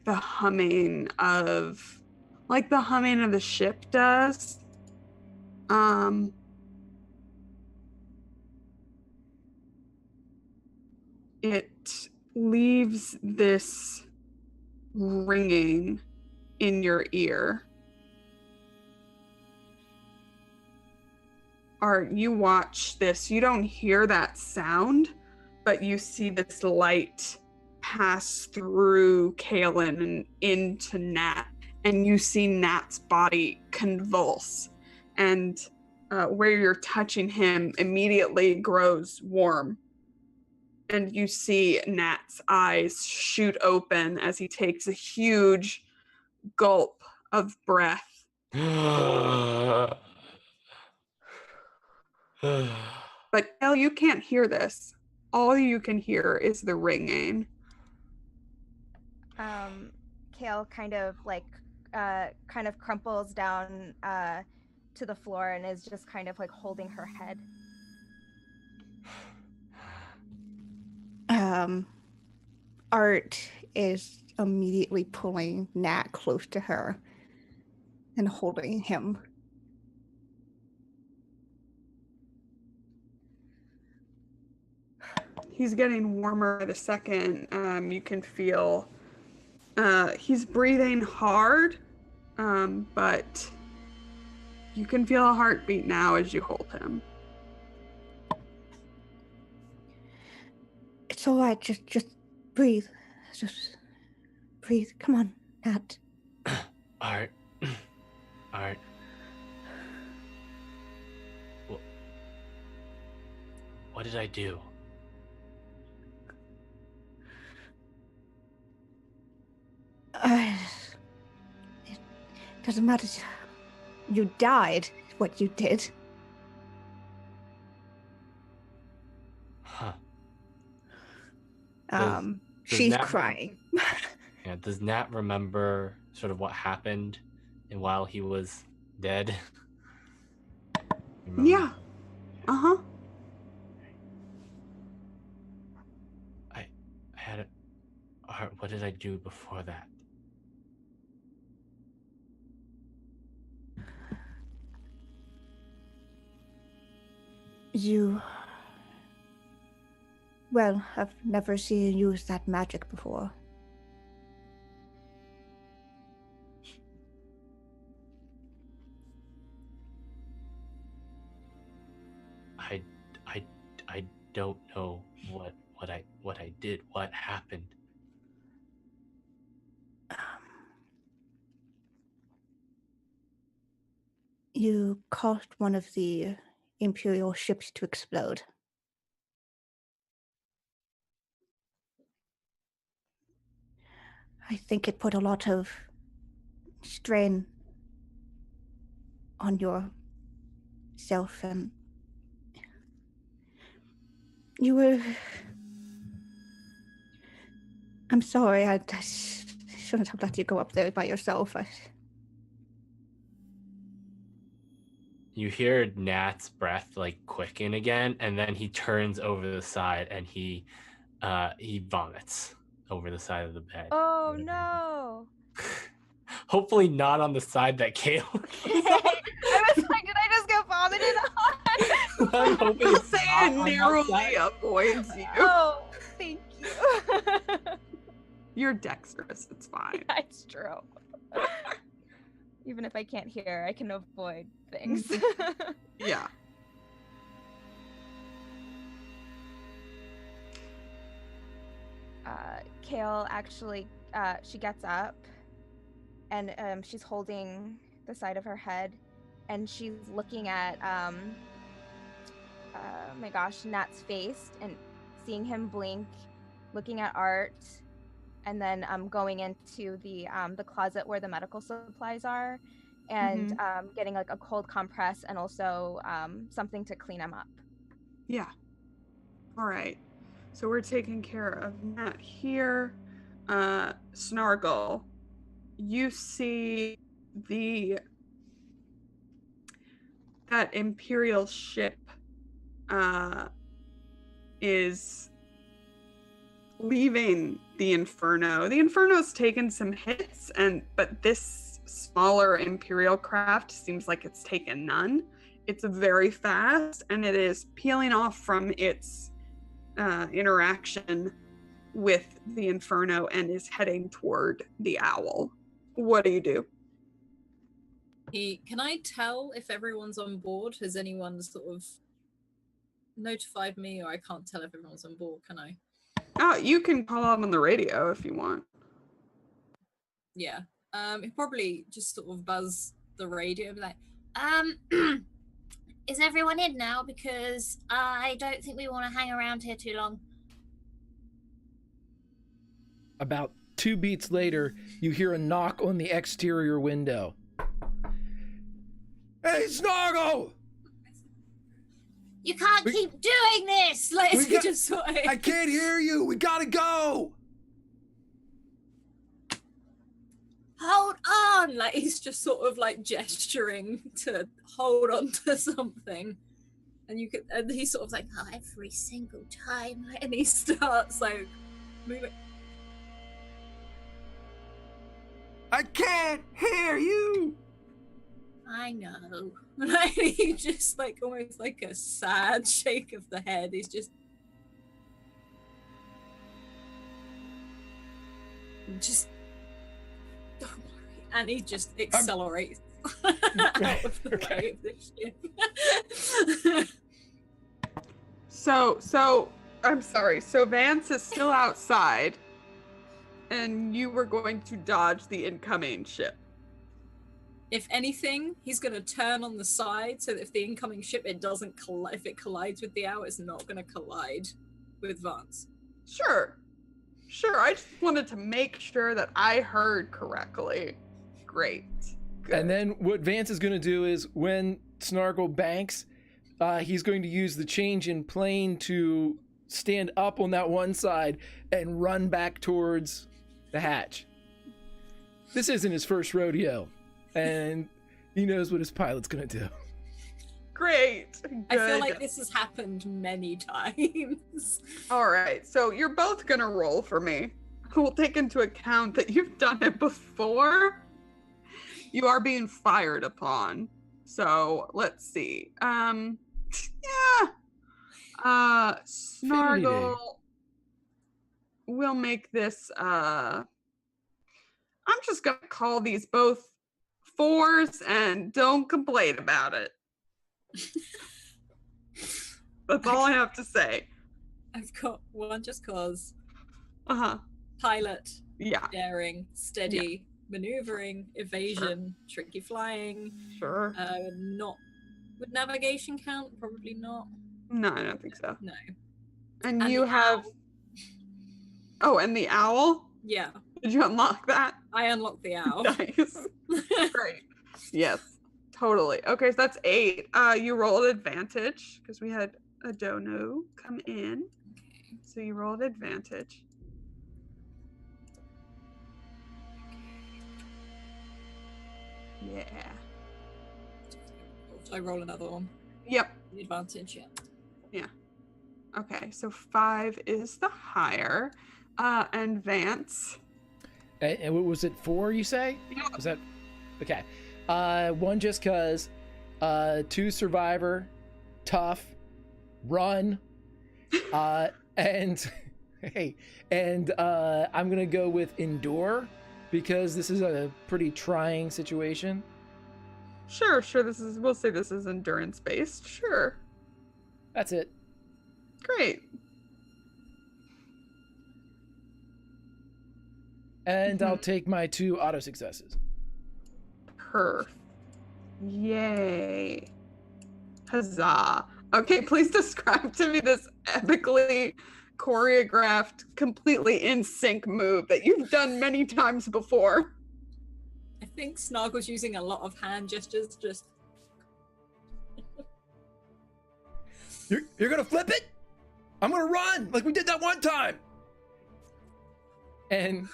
The humming of, like the humming of the ship does. It leaves this ringing in your ear. Or you watch this, you don't hear that sound, but you see this light pass through Kaelin and into Nat, and you see Nat's body convulse, and where you're touching him immediately grows warm. And you see Nat's eyes shoot open as he takes a huge gulp of breath. But Kel, you can't hear this. All you can hear is the ringing. Kale kind of crumples down to the floor and is just kind of like holding her head. Art is immediately pulling Nat close to her and holding him. He's getting warmer by the second. You can feel he's breathing hard, but you can feel a heartbeat now as you hold him. It's all right. Just breathe. Just breathe. Come on, Nat. Art. What did I do? It doesn't matter. You died. What you did. Huh. She's Nat- crying. does Nat remember sort of what happened and while he was dead? Remember? Yeah. Uh-huh. I had a what did I do before that? You... Well, I've never seen you use that magic before. I don't know what I did. What happened? You caused one of the Imperial ships to explode. I think it put a lot of strain on yourself, and you were... I'm sorry, I shouldn't have let you go up there by yourself. You hear Nat's breath like quicken again, and then he turns over the side and he vomits over the side of the bed. Oh no! Hopefully not on the side that Kale. I was like, did I just get vomited on? I'm hoping I'll it's say not it on that narrowly side. avoids you. Oh, thank you. You're dexterous. It's fine. That's true. Even if I can't hear, I can avoid things. Yeah. Kale actually, she gets up and she's holding the side of her head and she's looking at, oh my gosh, Nat's face and seeing him blink, looking at Art, and then going into the closet where the medical supplies are and getting like a cold compress and also something to clean him up. Yeah. All right. So we're taking care of Nat here. Snargle, you see that Imperial ship is leaving the Inferno. The Inferno's taken some hits, but this smaller Imperial craft seems like it's taken none. It's very fast, and it is peeling off from its interaction with the Inferno and is heading toward the Owl. What do you do? Can I tell if everyone's on board? Has anyone sort of notified me, or I can't tell if everyone's on board, can I? Oh, you can call out on the radio if you want. Yeah. He'll probably just sort of buzz the radio and be like, is everyone in now? Because I don't think we want to hang around here too long. About 2 beats later, you hear a knock on the exterior window. Hey, Snargle! You can't keep doing this! Like, just sort of... I can't hear you! We gotta go! Hold on! Like, he's just sort of like gesturing to hold on to something. And he's sort of like, oh, every single time. And he starts like moving. I can't hear you! I know. Like, he just like almost like a sad shake of the head. He's just don't worry. And he just accelerates out of the way of this ship. So I'm sorry. So Vance is still outside, and you were going to dodge the incoming ship. If anything, he's going to turn on the side so that if the incoming ship, it doesn't collide. If it collides with the Owl, it's not going to collide with Vance. Sure. I just wanted to make sure that I heard correctly. Great. Good. And then what Vance is going to do is when Snargle banks, he's going to use the change in plane to stand up on that one side and run back towards the hatch. this isn't his first rodeo, and he knows what his pilot's gonna do. Great. I feel Good. like this has happened many times. All right, so you're both gonna roll for me. We'll take into account that you've done it before. You are being fired upon. So let's see. Snargle. We'll make this. I'm just gonna call these both 4s, and don't complain about it. That's all I have to say. I've got one just cause. Uh-huh. Pilot, Yeah. daring, steady, maneuvering, evasion, tricky flying. Sure. Not. Would navigation count? Probably not. No, I don't think so. No. And And you the have. owl. Oh, and the owl? Yeah, Did you unlock that? I unlocked the owl. Nice. Great. Yes, totally. Okay, so that's 8. You rolled advantage because we had a dono come in. Okay. So you rolled advantage. Yeah. I roll another one. Yep. The advantage, yeah. Okay, so 5 is the higher. And Vance. And what was it, 4, you say? Yeah. Was that okay? 1 just cause, 2 survivor, tough, run, and hey, and I'm gonna go with endure because this is a pretty trying situation. Sure. We'll say this is endurance based. Sure. That's it. Great. And I'll take my 2 auto successes. Perf. Yay. Huzzah. Okay, please describe to me this epically choreographed, completely in sync move that you've done many times before. I think Snargle's using a lot of hand gestures. Just You're gonna flip it? I'm gonna run like we did that one time. And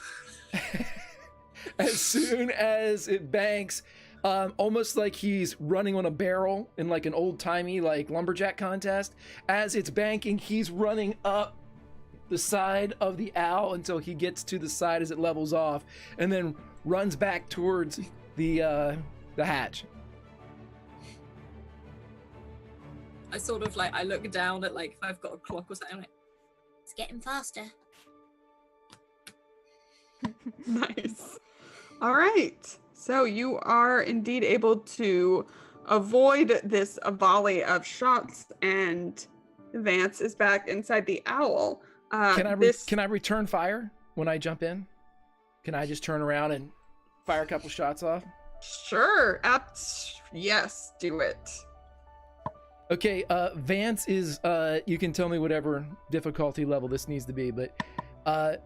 as soon as it banks, almost like he's running on a barrel in like an old-timey like lumberjack contest, as it's banking, he's running up the side of the owl until he gets to the side as it levels off, and then runs back towards the hatch. I sort of like I look down at like if I've got a clock or something. I'm like, it's getting faster. Nice. All right. So you are indeed able to avoid this volley of shots, and Vance is back inside the owl. Can I return fire when I jump in? Can I just turn around and fire a couple shots off? Sure. Yes, do it. Okay, Vance is, you can tell me whatever difficulty level this needs to be, but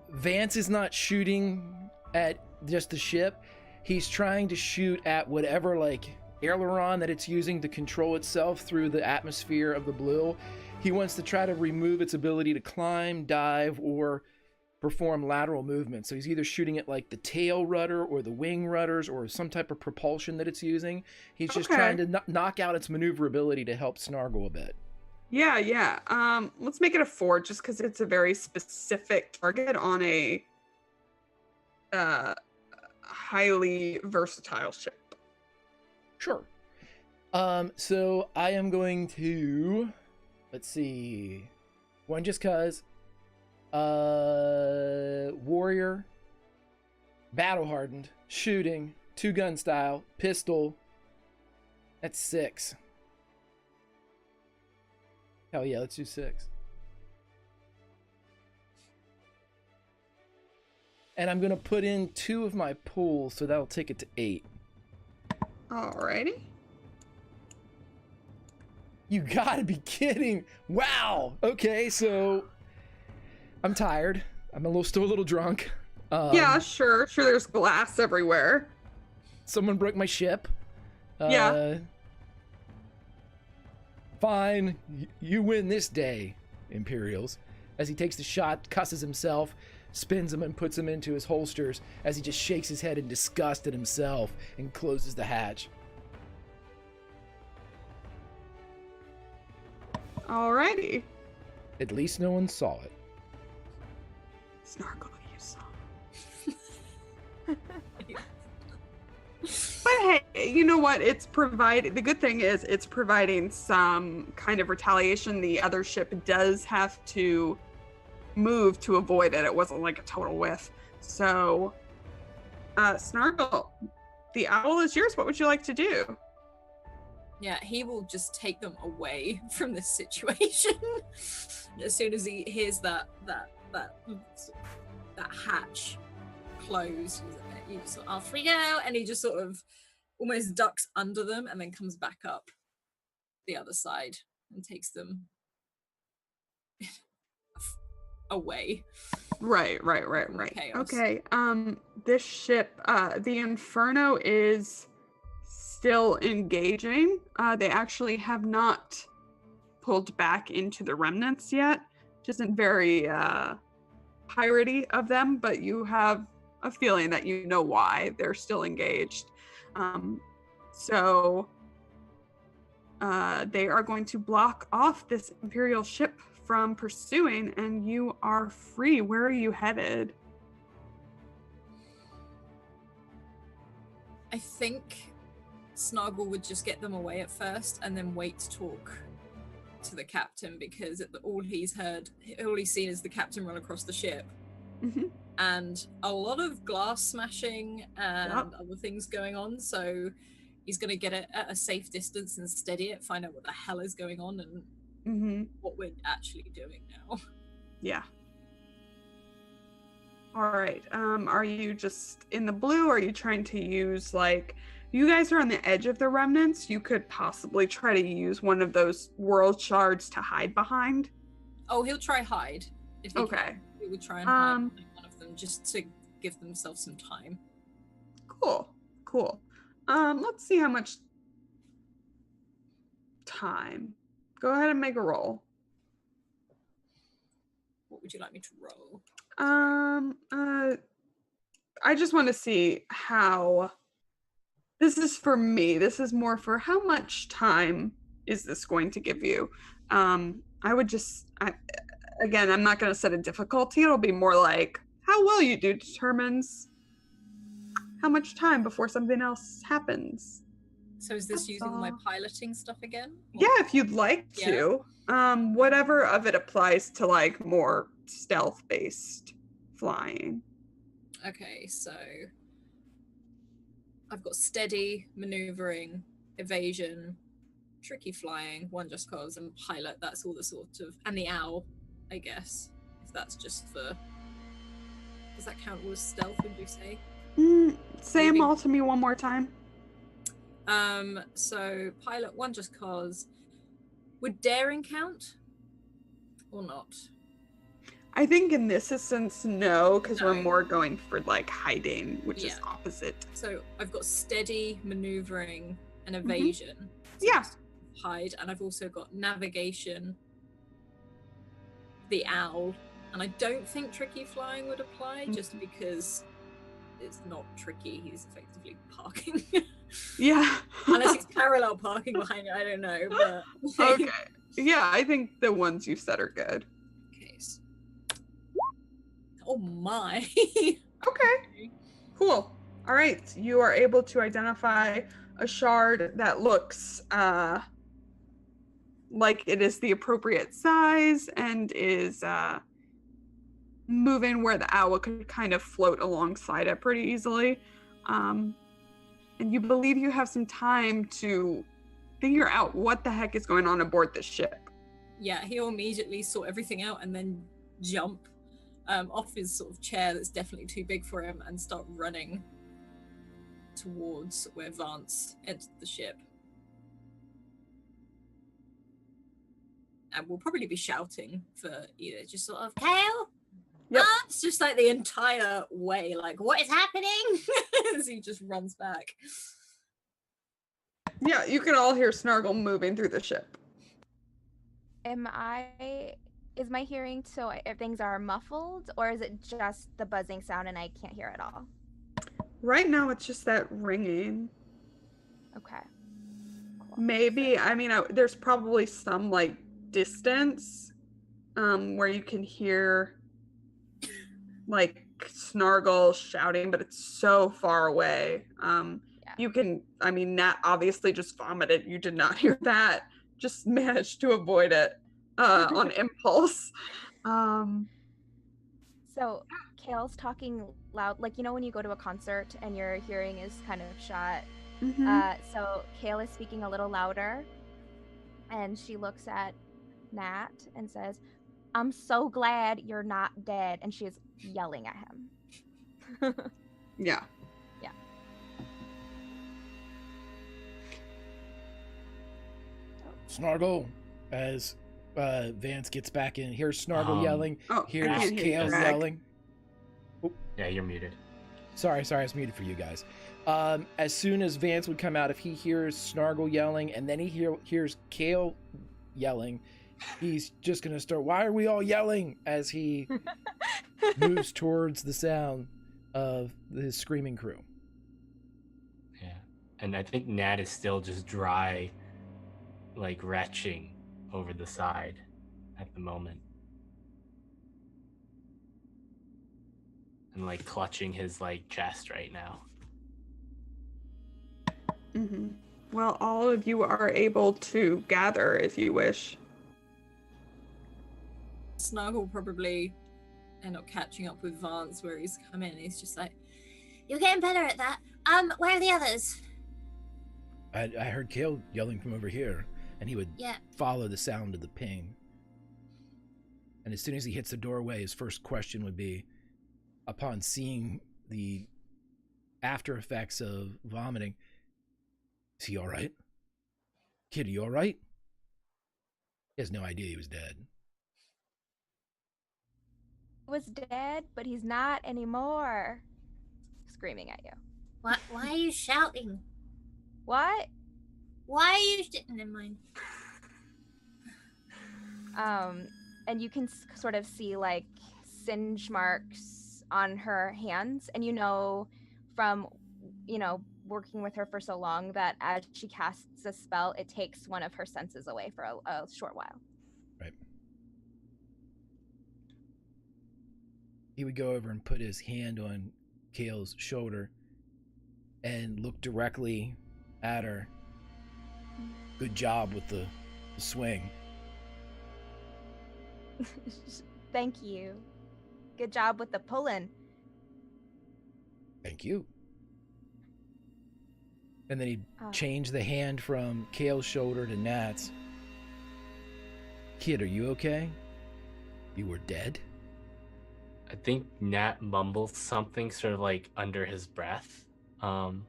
Vance is not shooting at just the ship. He's trying to shoot at whatever, like, aileron that it's using to control itself through the atmosphere of the blue. He wants to try to remove its ability to climb, dive, or perform lateral movement. So he's either shooting at, like, the tail rudder or the wing rudders or some type of propulsion that it's using. He's just trying to knock out its maneuverability to help Snargle a bit. Yeah. Let's make it a 4 just because it's a very specific target on a highly versatile ship. Sure. So I am going to, let's see, 1 just cause, warrior, battle hardened, shooting, 2 gun style, pistol. That's 6. Hell yeah, let's do 6. And I'm gonna put in 2 of my pools, so that'll take it to 8. Alrighty. You gotta be kidding! Wow. Okay, so I'm tired. I'm still a little drunk. Yeah, sure. There's glass everywhere. Someone broke my ship. Yeah. Fine. You win this day, Imperials. As he takes the shot, cusses himself, spins them and puts them into his holsters as he just shakes his head in disgust at himself and closes the hatch. Alrighty. At least no one saw it. Snargle, you saw. But hey, you know what? The good thing is it's providing some kind of retaliation. The other ship does have to move to avoid it. It wasn't like a total whiff. So, Snargle, the owl is yours. What would you like to do? Yeah, he will just take them away from this situation. As soon as he hears that hatch close, he just sort of, off we go, and he just sort of almost ducks under them and then comes back up the other side and takes them away. Right. Chaos. Okay. This ship, the Inferno is still engaging. They actually have not pulled back into the remnants yet, which isn't very piratey of them, but you have a feeling that you know why they're still engaged. So they are going to block off this Imperial ship from pursuing, and you are free. Where are you headed? I think Snargle would just get them away at first and then wait to talk to the captain, because all he's seen is the captain run across the ship. Mm-hmm. And a lot of glass smashing and other things going on, so he's going to get it at a safe distance and steady it, find out what the hell is going on and what we're actually doing now. Yeah. All right. Are you just in the blue, or are you trying to use, like, you guys are on the edge of the remnants, you could possibly try to use one of those world shards to hide behind? Oh, he'll try hide. If he can. He would try and hide behind one of them just to give themselves some time. Cool. Let's see how much time. Go ahead and make a roll. What would you like me to roll? I just want to see how. This is for me. This is more for how much time is this going to give you? Again, I'm not going to set a difficulty. It'll be more like how well you do determines how much time before something else happens. So is this using my piloting stuff again? Yeah, if you'd like to. Whatever of it applies to, like, more stealth-based flying. Okay, so I've got steady, maneuvering, evasion, tricky flying, one just cause, and pilot. That's all the sort of, and the owl, I guess. If that's just for, does that count as stealth? Would you say? Say them all to me one more time. So pilot, one just cause. Would daring count or not? I think in this instance, no, because we're more going for, like, hiding, which is opposite. So I've got steady, maneuvering, and evasion. Yeah. Hide, and I've also got navigation, the owl, and I don't think tricky flying would apply, just because it's not tricky. He's effectively parking. Yeah. Unless he's parallel parking behind it, I don't know. But okay. Yeah, I think the ones you said are good. Okay. Oh my. Okay. Cool. All right. You are able to identify a shard that looks like it is the appropriate size and is moving where the owl could kind of float alongside it pretty easily. And you believe you have some time to figure out what the heck is going on aboard this ship. Yeah, he'll immediately sort everything out and then jump off his sort of chair that's definitely too big for him and start running towards where Vance entered the ship. And we'll probably be shouting for either just sort of, Kale? Yep. It's just like the entire way, like, what is happening? As he just runs back. Yeah, you can all hear Snargle moving through the ship. Am I Is my hearing so if things are muffled, or is it just the buzzing sound and I can't hear it all? Right now, it's just that ringing. Okay. Cool. Maybe, I mean, there's probably some like distance where you can hear like Snargle shouting, but it's so far away. You can, I mean, Nat obviously just vomited. You did not hear that. Just managed to avoid it on impulse. So Kale's talking loud, like when you go to a concert and your hearing is kind of shot. So Kale is speaking a little louder, and she looks at Nat and says, "I'm so glad you're not dead," and she is yelling at him. Yeah. Yeah. Snargle, as Vance gets back in, here's Snargle yelling. Here's Kale yelling. Oh. Yeah, you're muted. Sorry, I was muted for you guys. As soon as Vance would come out, if he hears Snargle yelling and then he hears Kale yelling, he's just going to start, "Why are we all yelling?" as he moves towards the sound of his screaming crew. Yeah. And I think Nat is still just dry, like retching over the side at the moment. And like clutching his like chest right now. Well, all of you are able to gather if you wish. Snargle will probably end up catching up with Vance where he's come in. He's just like, "You're getting better at that. Where are the others?" I heard Kale yelling from over here, and he would follow the sound of the ping. And as soon as he hits the doorway, his first question would be, upon seeing the after effects of vomiting, "Is he all right? Kid, are you all right?" He has no idea he was dead. He was dead, but he's not anymore. Screaming at you. Why are you shouting? What? Why are you never mind. And you can sort of see like singe marks on her hands, and from working with her for so long that as she casts a spell, it takes one of her senses away for a short while. Right. He would go over and put his hand on Kale's shoulder and look directly at her. "Good job with the swing." Thank you. Good job with the pulling. "Thank you." And then he'd change the hand from Kale's shoulder to Nat's. "Kid, are you okay? You were dead?" I think Nat mumbles something sort of like under his breath. Not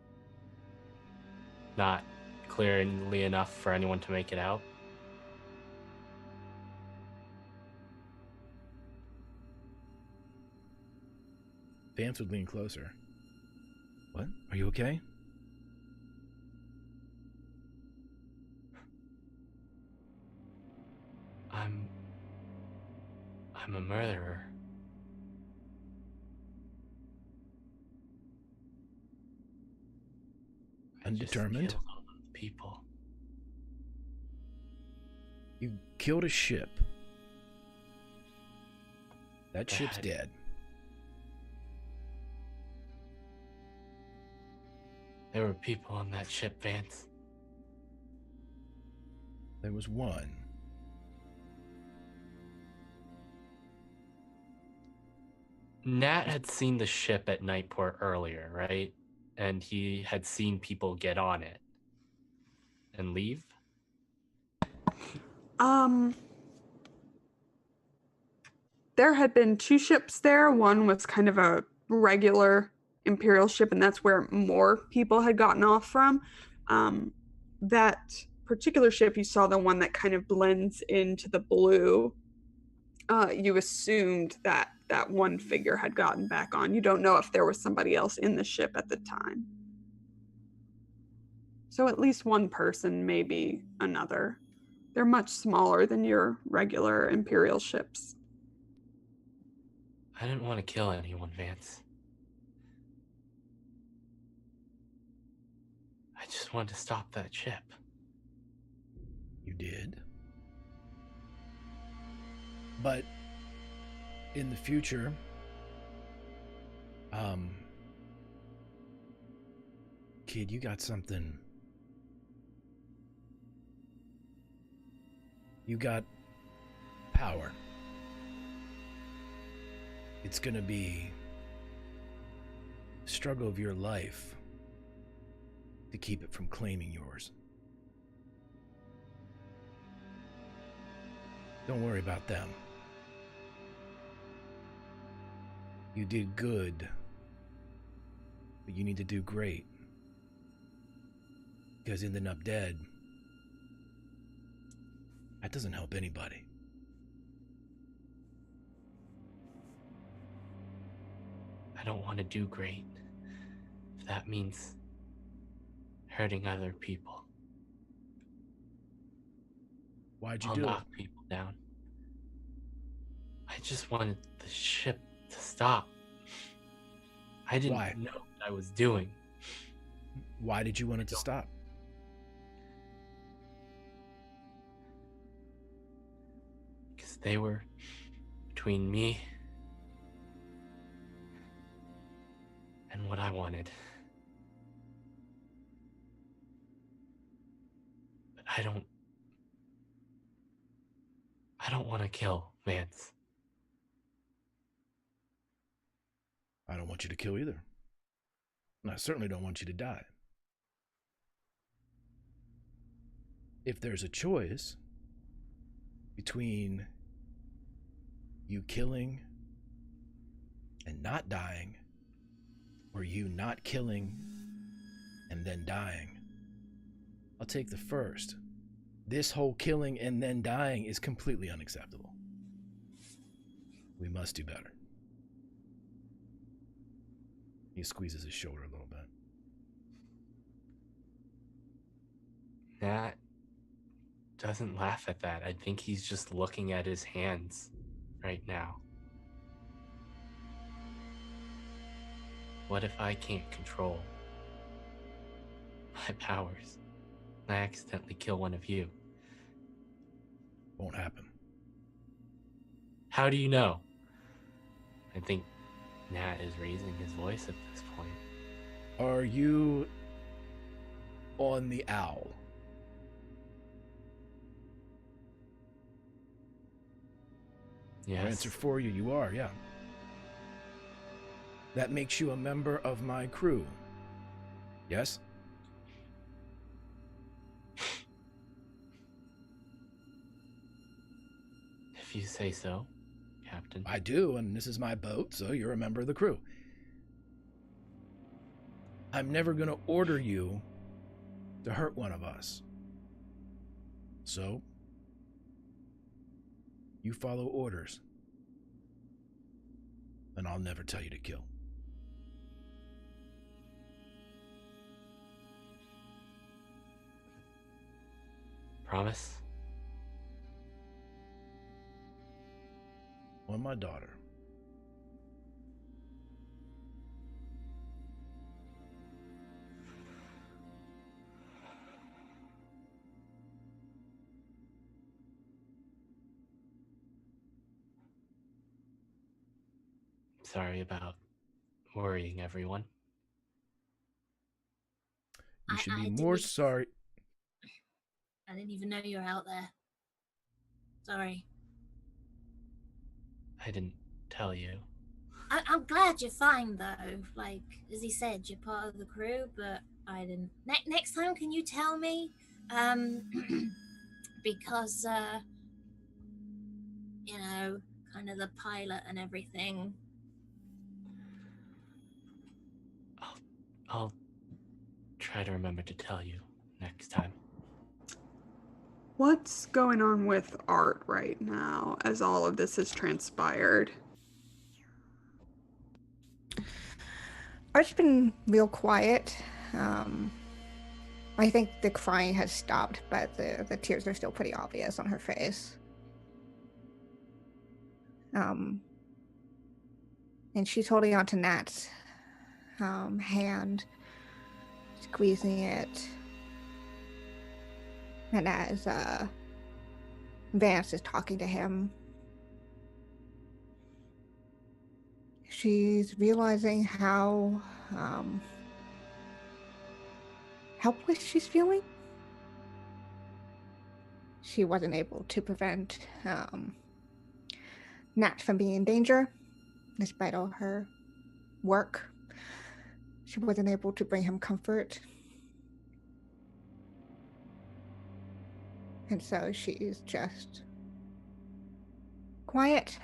clearly enough for anyone to make it out. Vance would lean closer. "What? Are you okay?" I'm a murderer. Undetermined? I just killed all those people. You killed a ship. That ship's dead. There were people on that ship, Vance. There was one. Nat had seen the ship at Nightport earlier, right? And he had seen people get on it and leave. There had been two ships there. One was kind of a regular Imperial ship, and that's where more people had gotten off from. That particular ship, you saw the one that kind of blends into the blue. You assumed that one figure had gotten back on. You don't know if there was somebody else in the ship at the time. So at least one person, maybe another. They're much smaller than your regular Imperial ships. I didn't want to kill anyone, Vance. I just wanted to stop that ship. You did. But in the future, kid, you got something. You got power. It's gonna be the struggle of your life to keep it from claiming yours. Don't worry about them. You did good, but you need to do great. Because ending up dead, that doesn't help anybody. I don't want to do great if that means hurting other people. Why'd you I'll do it? knock people down. I just wanted the ship to stop. I didn't know what I was doing. Why did you want it to stop? Because they were between me and what I wanted. But I don't want to kill Vance. I don't want you to kill either. And I certainly don't want you to die. If there's a choice between you killing and not dying, or you not killing and then dying, I'll take the first. This whole killing and then dying is completely unacceptable. We must do better. He squeezes his shoulder a little bit. Nat doesn't laugh at that. I think he's just looking at his hands right now. What if I can't control my powers? I accidentally kill one of you. Won't happen. How do you know? I think Nat is raising his voice at this point. Are you on the owl? Yes. I'll answer for you, you are, yeah. That makes you a member of my crew. Yes? If you say so, Captain. I do, and this is my boat, so you're a member of the crew. I'm never going to order you to hurt one of us. So, you follow orders, and I'll never tell you to kill. Promise? On my daughter. Sorry about worrying everyone. You should be I more didn't- sorry. I didn't even know you were out there. Sorry. I didn't tell you. I'm glad you're fine, though. Like, as he said, you're part of the crew, but I didn't. Next time, can you tell me? Because, you know, kind of the pilot and everything. I'll try to remember to tell you next time. What's going on with Art right now as all of this has transpired? Art's been real quiet. I think the crying has stopped, but the tears are still pretty obvious on her face. And she's holding on to Nat's hand, squeezing it. And as Vance is talking to him, she's realizing how helpless she's feeling. She wasn't able to prevent Nat from being in danger, despite all her work. She wasn't able to bring him comfort. And so she's just quiet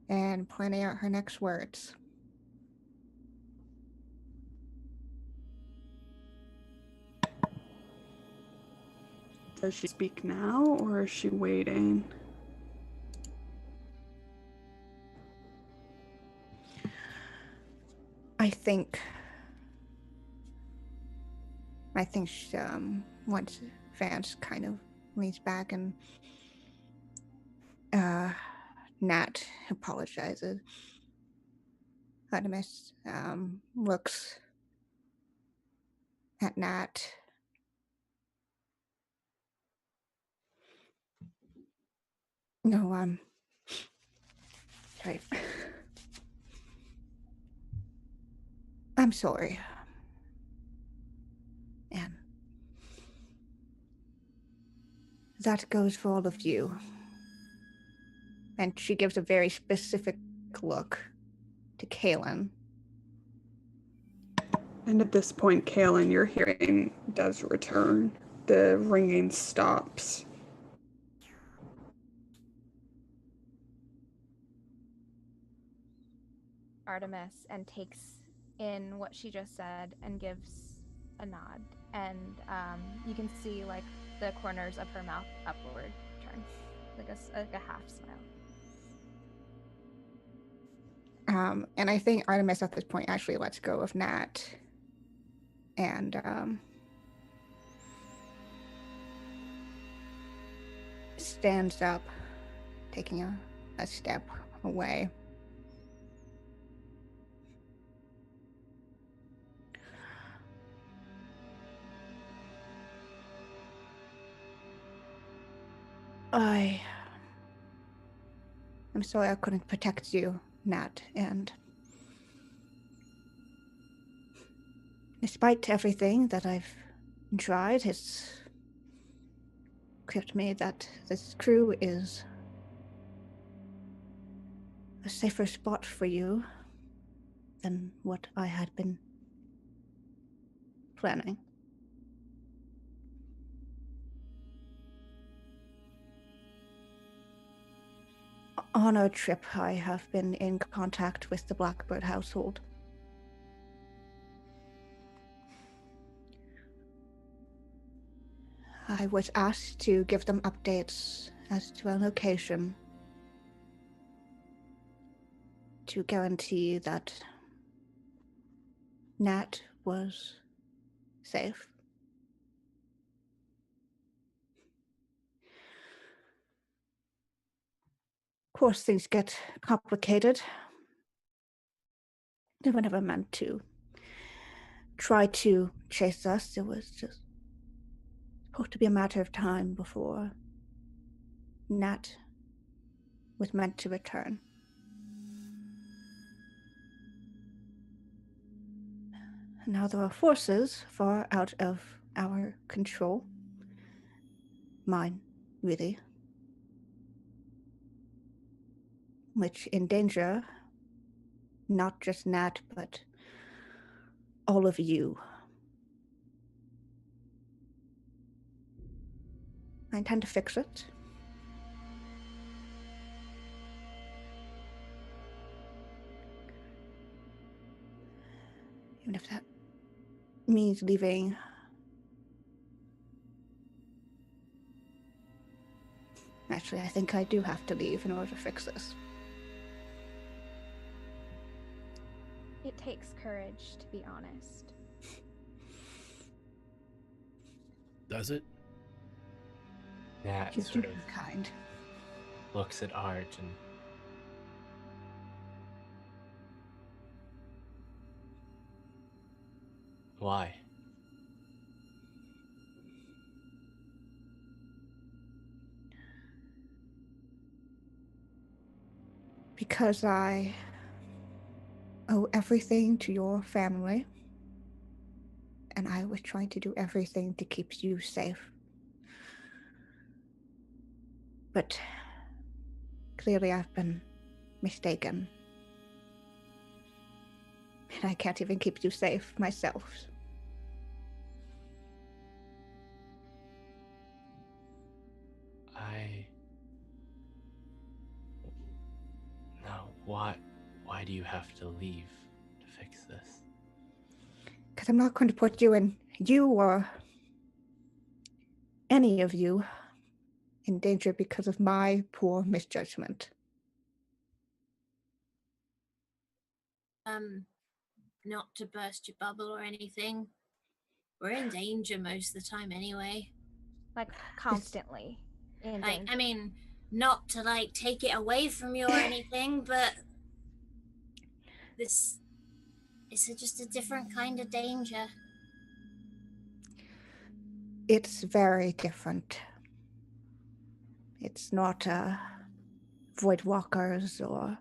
and planning out her next words. Does she speak now, or is she waiting? I think she, once Vance kind of leans back and Nat apologizes. Artemis looks at Nat. No, sorry. I'm sorry. And that goes for all of you. And she gives a very specific look to Kaylin. And at this point, Kaylin, your hearing does return. The ringing stops. Artemis and takes in what she just said and gives a nod. And you can see like the corners of her mouth upward turn, like a half smile. And I think Artemis at this point actually lets go of Nat and stands up, taking a step away. I'm sorry I couldn't protect you, Nat, and despite everything that I've tried, it's clear to me that this crew is a safer spot for you than what I had been planning. On our trip, I have been in contact with the Blackbird household. I was asked to give them updates as to our location to guarantee that Nat was safe. Of course, things get complicated. They were never meant to try to chase us. It was just supposed to be a matter of time before Nat was meant to return. Now there are forces far out of our control. Mine, really. Which endanger not just Nat, but all of you. I intend to fix it. Even if that means leaving actually, I think I do have to leave in order to fix this. It takes courage, to be honest. Does it? Nat You sort do of kind. looks at Art and why? Because I owe everything to your family, and I was trying to do everything to keep you safe. But clearly I've been mistaken. And I can't even keep you safe myself. No, why do you have to leave to fix this? Because I'm not going to put you or any of you in danger because of my poor misjudgment. Not to burst your bubble or anything. We're in danger most of the time anyway. Like constantly in Like, danger. I mean, not to like take it away from you or anything, but this is just a different kind of danger. It's very different. It's not void walkers or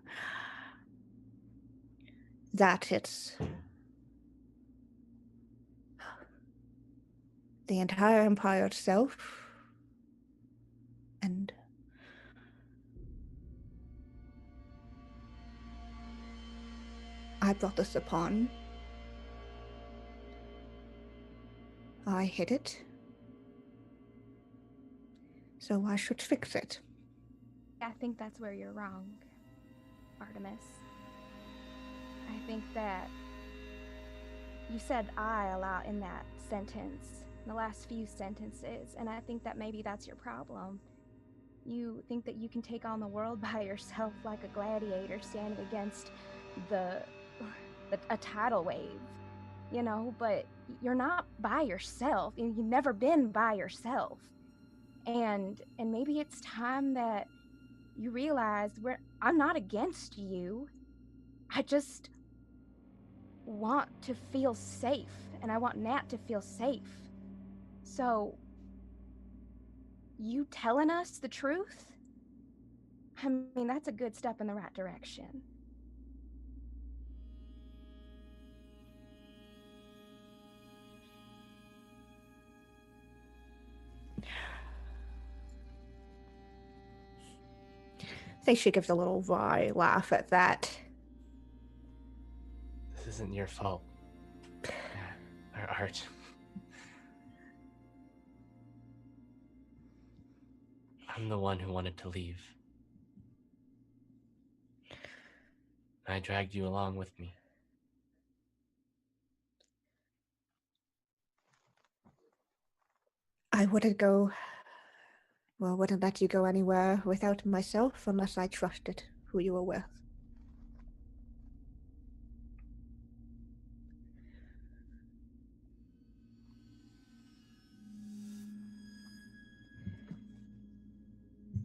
that. It's the entire empire itself. And I brought this upon. I hid it. So I should fix it. I think that's where you're wrong, Artemis. I think that you said I a lot in that sentence, the last few sentences, and I think that maybe that's your problem. You think that you can take on the world by yourself like a gladiator standing against a tidal wave, you know, but you're not by yourself, and you've never been by yourself. And maybe it's time that you realize I'm not against you. I just want to feel safe, and I want Nat to feel safe. So, you telling us the truth? I mean, that's a good step in the right direction. I think she gives a little wry laugh at that. This isn't your fault. Or Art. I'm the one who wanted to leave. I dragged you along with me. I wouldn't let you go anywhere without myself unless I trusted who you were with.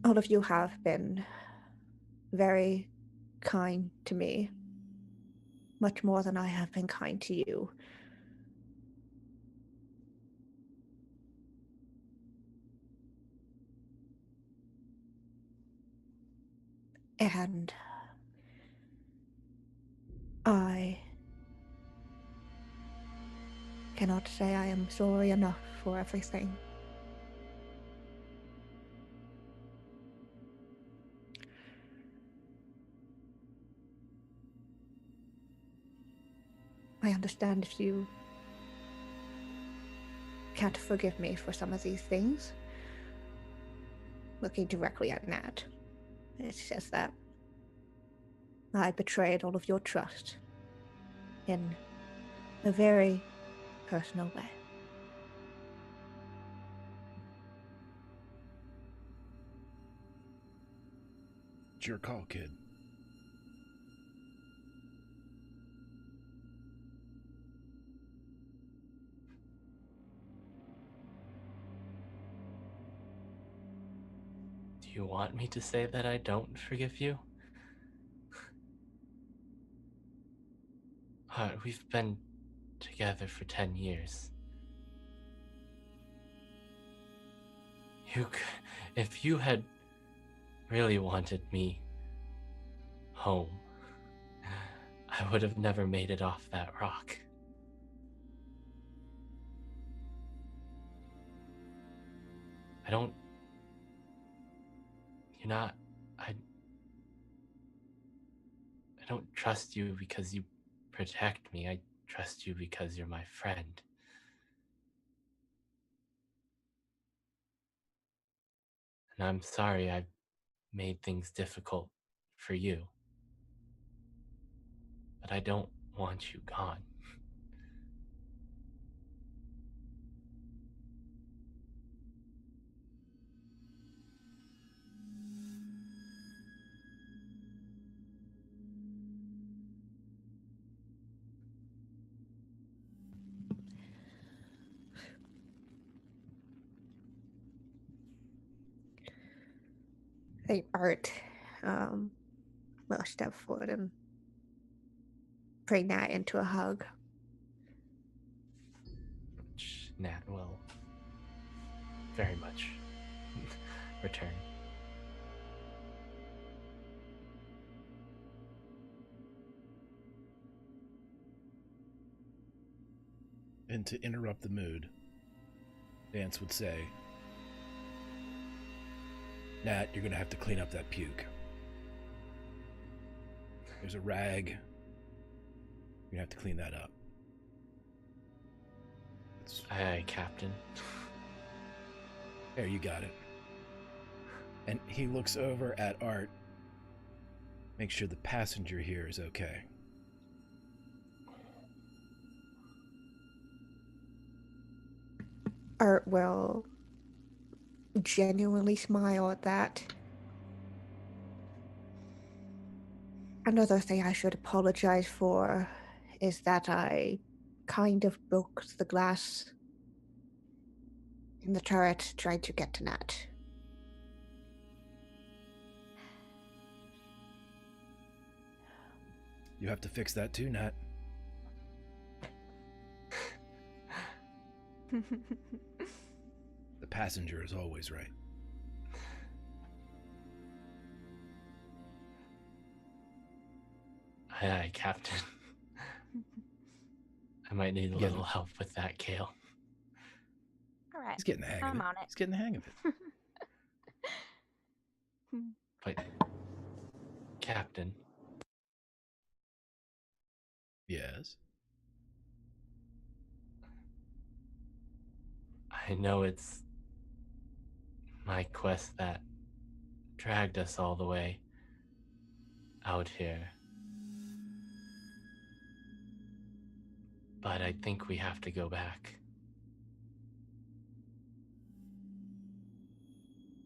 All of you have been very kind to me, much more than I have been kind to you. And I cannot say I am sorry enough for everything. I understand if you can't forgive me for some of these things. Looking directly at Nat, it says that I betrayed all of your trust in a very personal way. It's your call, kid. you want me to say that I don't forgive you? We've been together for 10 years. If you had really wanted me home, I would have never made it off that rock. I don't trust you because you protect me. I trust you because you're my friend. And I'm sorry I made things difficult for you. But I don't want you gone. Hey, Art. Will step forward and bring Nat into a hug. Which Nat will very much return. And to interrupt the mood, Vance would say, Nat, you're going to have to clean up that puke. There's a rag. You're going to have to clean that up. Aye, Captain. There, you got it. And he looks over at Art. Make sure the passenger here is okay. Art will genuinely smile at that. Another thing I should apologize for is that I kind of broke the glass in the turret trying to get to Nat. You have to fix that too, Nat. The passenger is always right. Aye, Captain. I might need a little help with that, Kale. All right. He's getting the hang of it. I'm on it. He's getting the hang of it. But, Captain. Yes? I know it's my quest that dragged us all the way out here. But I think we have to go back.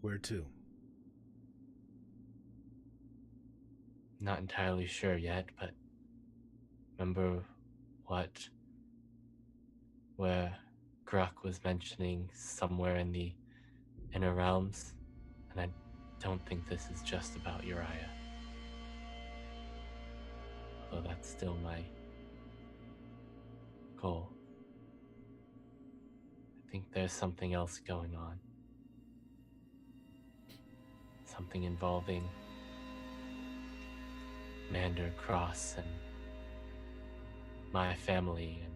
Where to? Not entirely sure yet, but remember where Gruck was mentioning somewhere in the inner realms? And I don't think this is just about Uriah. Although that's still my goal. I think there's something else going on. Something involving Mander Cross and my family and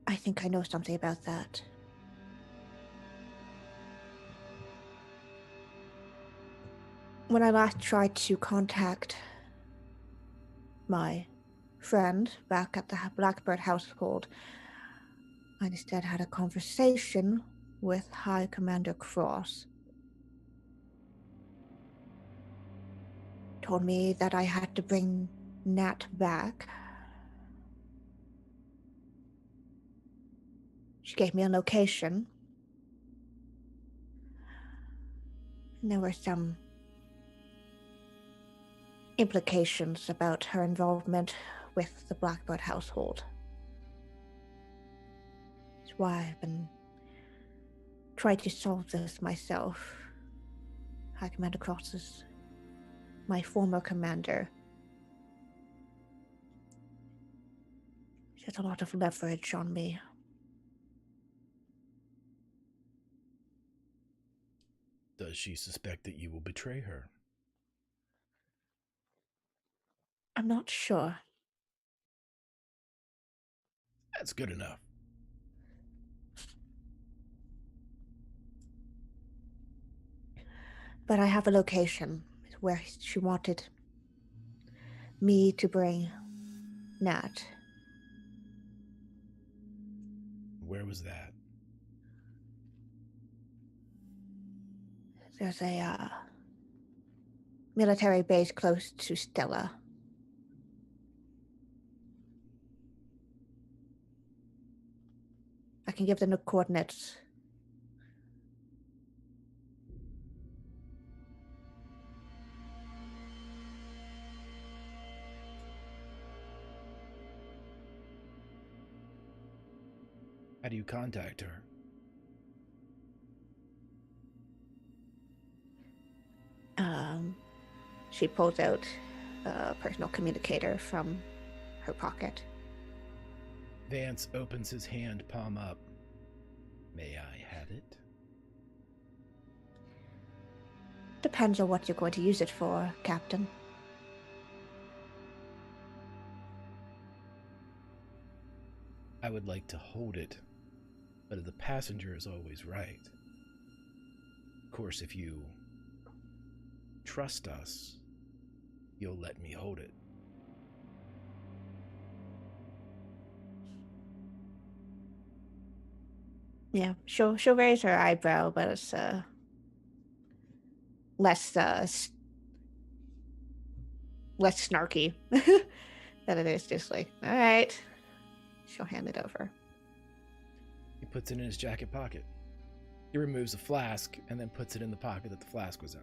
I think I know something about that. When I last tried to contact my friend back at the Blackbird household, I instead had a conversation with High Commander Cross. Told me that I had to bring Nat back. She gave me a location. And there were some implications about her involvement with the Blackbird household. That's why I've been try to solve this myself. High Commander Cross is my former commander. She has a lot of leverage on me. Does she suspect that you will betray her? I'm not sure. That's good enough. But I have a location where she wanted me to bring Nat. Where was that? There's a military base close to Stella. I can give them the coordinates. How do you contact her? She pulls out a personal communicator from her pocket. Vance opens his hand, palm up. May I have it? Depends on what you're going to use it for, Captain. I would like to hold it, but the passenger is always right. Of course, if you trust us, you'll let me hold it. Yeah, she'll raise her eyebrow, but it's less less snarky than it is just like, all right. She'll hand it over. He puts it in his jacket pocket. He removes a flask and then puts it in the pocket that the flask was in.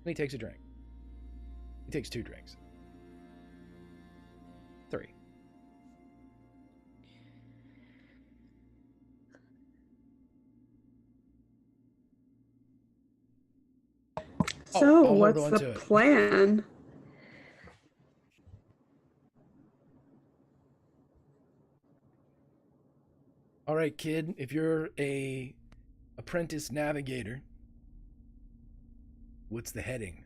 And he takes a drink. He takes 2 drinks. 3. So, I'll hold what's on the to it. plan? All right, kid, if you're a apprentice navigator, what's the heading?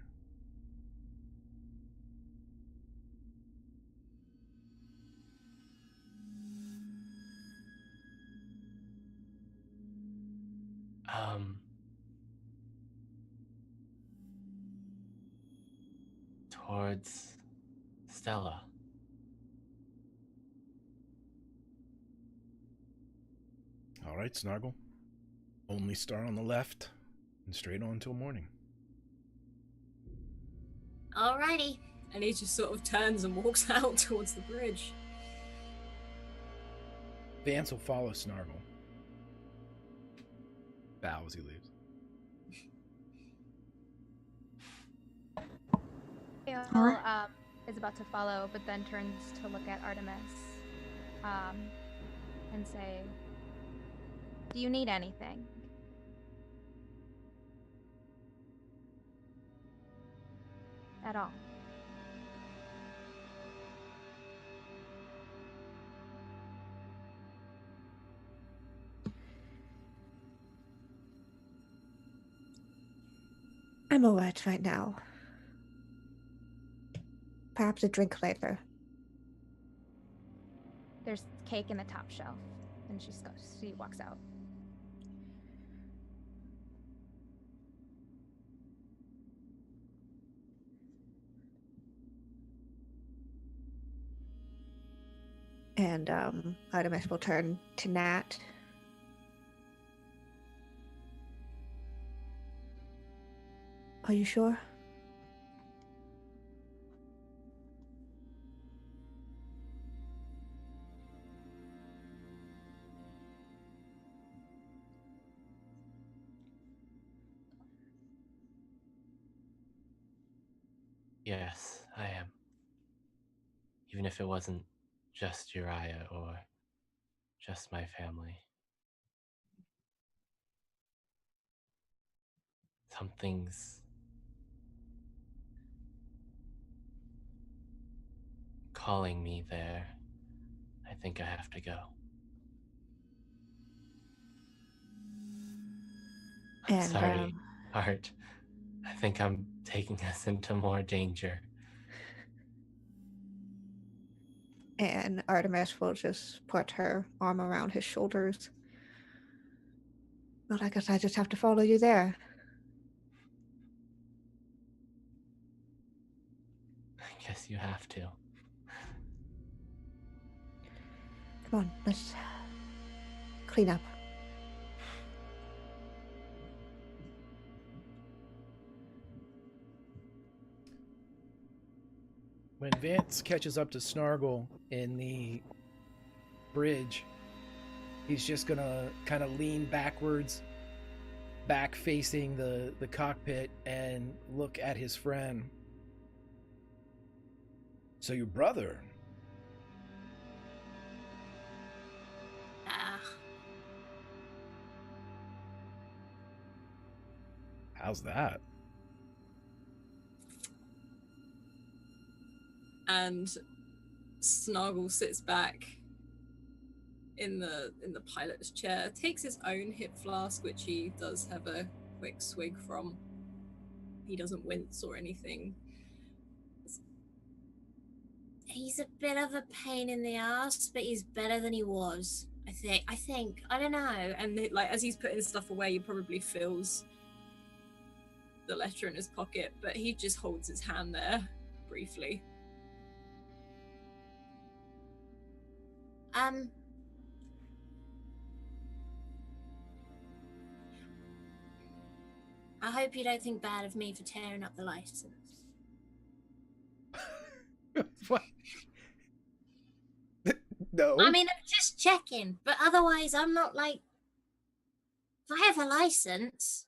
Towards Stella. All right, Snargle. Only star on the left and straight on till morning. Alrighty. And he just sort of turns and walks out towards the bridge. Vance will follow Snargle. Bow as he leaves. Gail is about to follow, but then turns to look at Artemis and say, do you need anything? At all? I'm alright right now. Perhaps a drink later. There's cake in the top shelf. And she walks out. And Artemis will turn to Nat. Are you sure? Yes, I am. Even if it wasn't just Uriah or just my family. Something's calling me there. I think I have to go. And Sorry, Art. I think I'm taking us into more danger. and Artemis will just put her arm around his shoulders. Well, I guess I just have to follow you there. I guess you have to. Come on, let's clean up. When Vance catches up to Snargle in the bridge, he's just gonna kind of lean backwards, back facing the cockpit, and look at his friend. So your brother? How's that? And Snargle sits back in the pilot's chair, takes his own hip flask, which he does have a quick swig from. He doesn't wince or anything. He's a bit of a pain in the ass, but he's better than he was. I think. I don't know. And like as he's putting stuff away, he probably feels the letter in his pocket, but he just holds his hand there briefly. I hope you don't think bad of me for tearing up the license. What? No. I mean, I'm just checking, but otherwise I'm not like... If I have a license,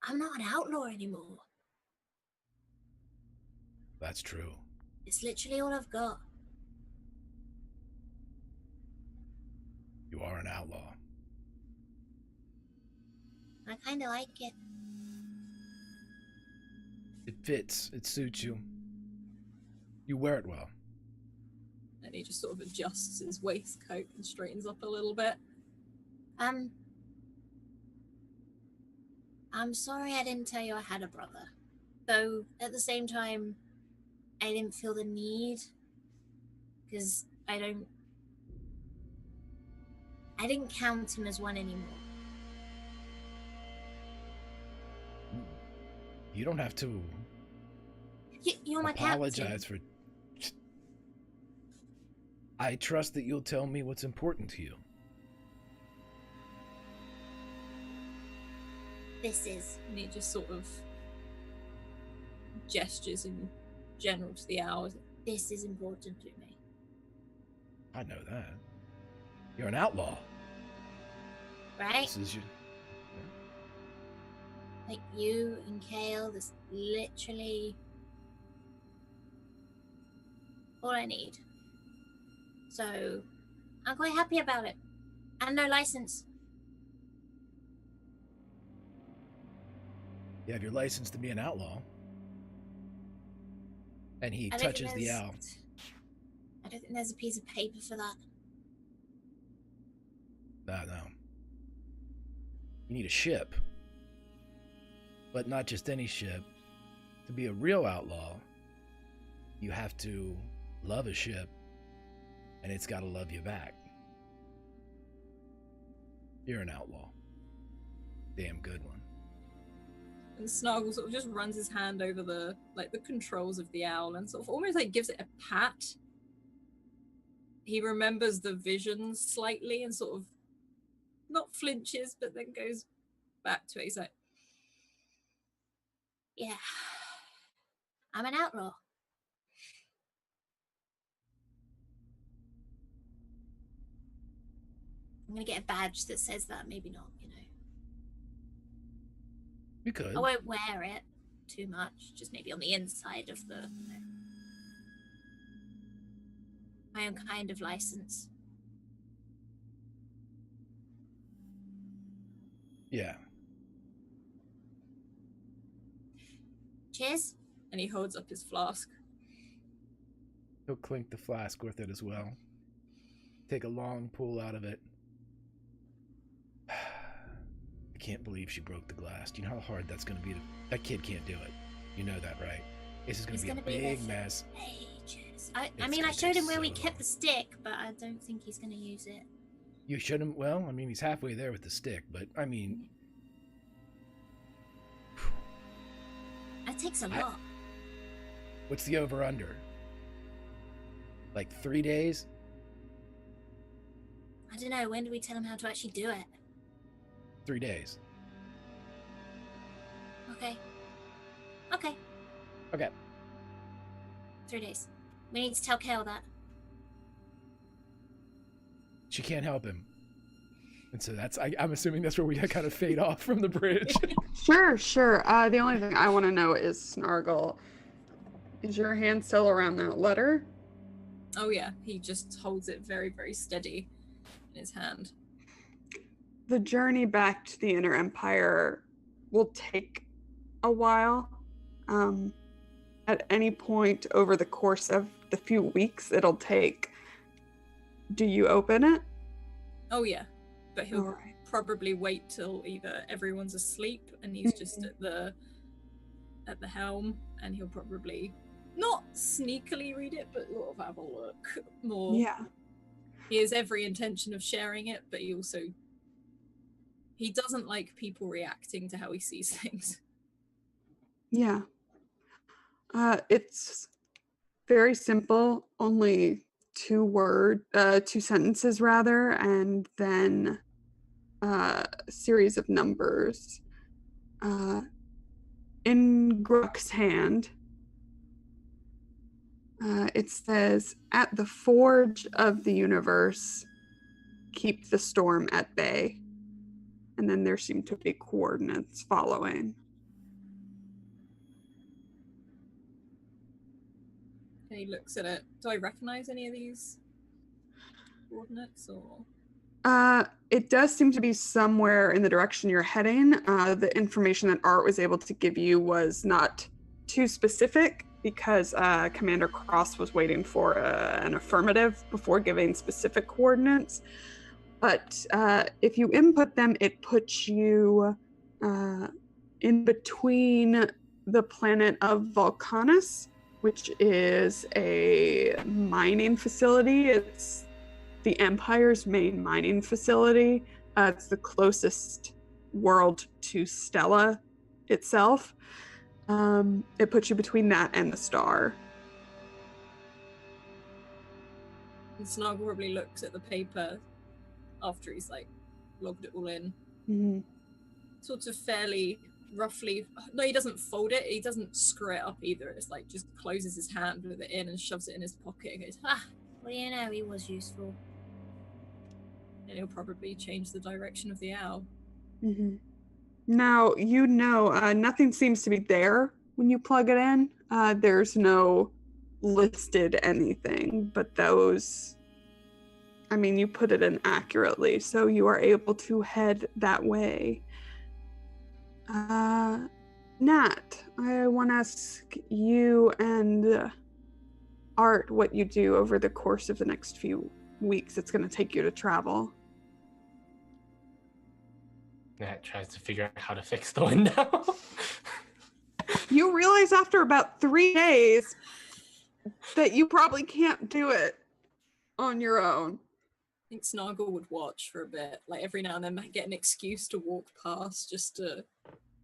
I'm not an outlaw anymore. That's true. It's literally all I've got. You are an outlaw. I kind of like it. It fits. It suits you. You wear it well. And he just sort of adjusts his waistcoat and straightens up a little bit. I'm sorry I didn't tell you I had a brother. Though, at the same time, I didn't feel the need. Because I didn't count him as one anymore. You don't have to You're my apologize captain. for... I trust that you'll tell me what's important to you. This is. And he just sort of gestures in general to the owl. This is important to me. I know that. You're an outlaw. Right? This is your... Like you and Kale, this literally all I need. So I'm quite happy about it. And no license. You have your license to be an outlaw. And he touches the owl. I don't think there's a piece of paper for that. No. You need a ship. But not just any ship. To be a real outlaw, you have to love a ship, and it's got to love you back. You're an outlaw. Damn good one. And Snargle sort of just runs his hand over the controls of the owl and sort of almost like gives it a pat. He remembers the visions slightly and sort of not flinches, but then goes back to it. He's like, Yeah. I'm an outlaw. I'm gonna get a badge that says that, maybe not, you know. You could. I won't wear it too much, just maybe on the inside of the, you know, my own kind of license. Yeah. Cheers. And he holds up his flask. He'll clink the flask with it as well. Take a long pull out of it. I can't believe she broke the glass. Do you know how hard that's going to be? That kid can't do it. You know that, right? This is going to be a big mess. Ages. I mean, I showed him where we kept the stick, but I don't think he's going to use it. You shouldn't. Well, I mean, he's halfway there with the stick, but I mean, that takes a lot. What's the over/under? Like 3 days? I don't know. When do we tell him how to actually do it? 3 days. Okay. Okay. 3 days. We need to tell Kale that. She can't help him. And so I'm assuming that's where we kind of fade off from the bridge. Sure. The only thing I want to know is, Snargle, is your hand still around that letter? Oh yeah, he just holds it very, very steady in his hand. The journey back to the Inner Empire will take a while. At any point over the course of the few weeks it'll take, do you open it? Oh yeah, but he'll probably wait till either everyone's asleep and he's just at the helm, and he'll probably not sneakily read it, but sort of have a look more. Yeah. He has every intention of sharing it, but he doesn't like people reacting to how he sees things. Yeah. It's very simple, only two sentences rather, and then a series of numbers. In Gruck's hand, it says, "At the forge of the universe, keep the storm at bay." And then there seem to be coordinates following. And he looks at it. Do I recognize any of these coordinates, or? It does seem to be somewhere in the direction you're heading. The information that Art was able to give you was not too specific because Commander Cross was waiting for an affirmative before giving specific coordinates. But if you input them, it puts you in between the planet of Vulcanus, which is a mining facility. It's the Empire's main mining facility. It's the closest world to Stella itself. It puts you between that and the star. And Snargle probably looks at the paper after he's logged it all in. Mm-hmm. Sort of fairly roughly. No, he doesn't fold it. He doesn't screw it up either. It's just closes his hand with it in and shoves it in his pocket and goes, "Ah, well, he was useful." And he'll probably change the direction of the owl. Mm-hmm. Now, nothing seems to be there when you plug it in. There's no listed anything, but those, you put it in accurately, so you are able to head that way. Nat, I want to ask you and Art what you do over the course of the next few weeks it's going to take you to travel. Nat tries to figure out how to fix the window. You realize after about 3 days that you probably can't do it on your own. I think Snargle would watch for a bit, every now and then get an excuse to walk past just to...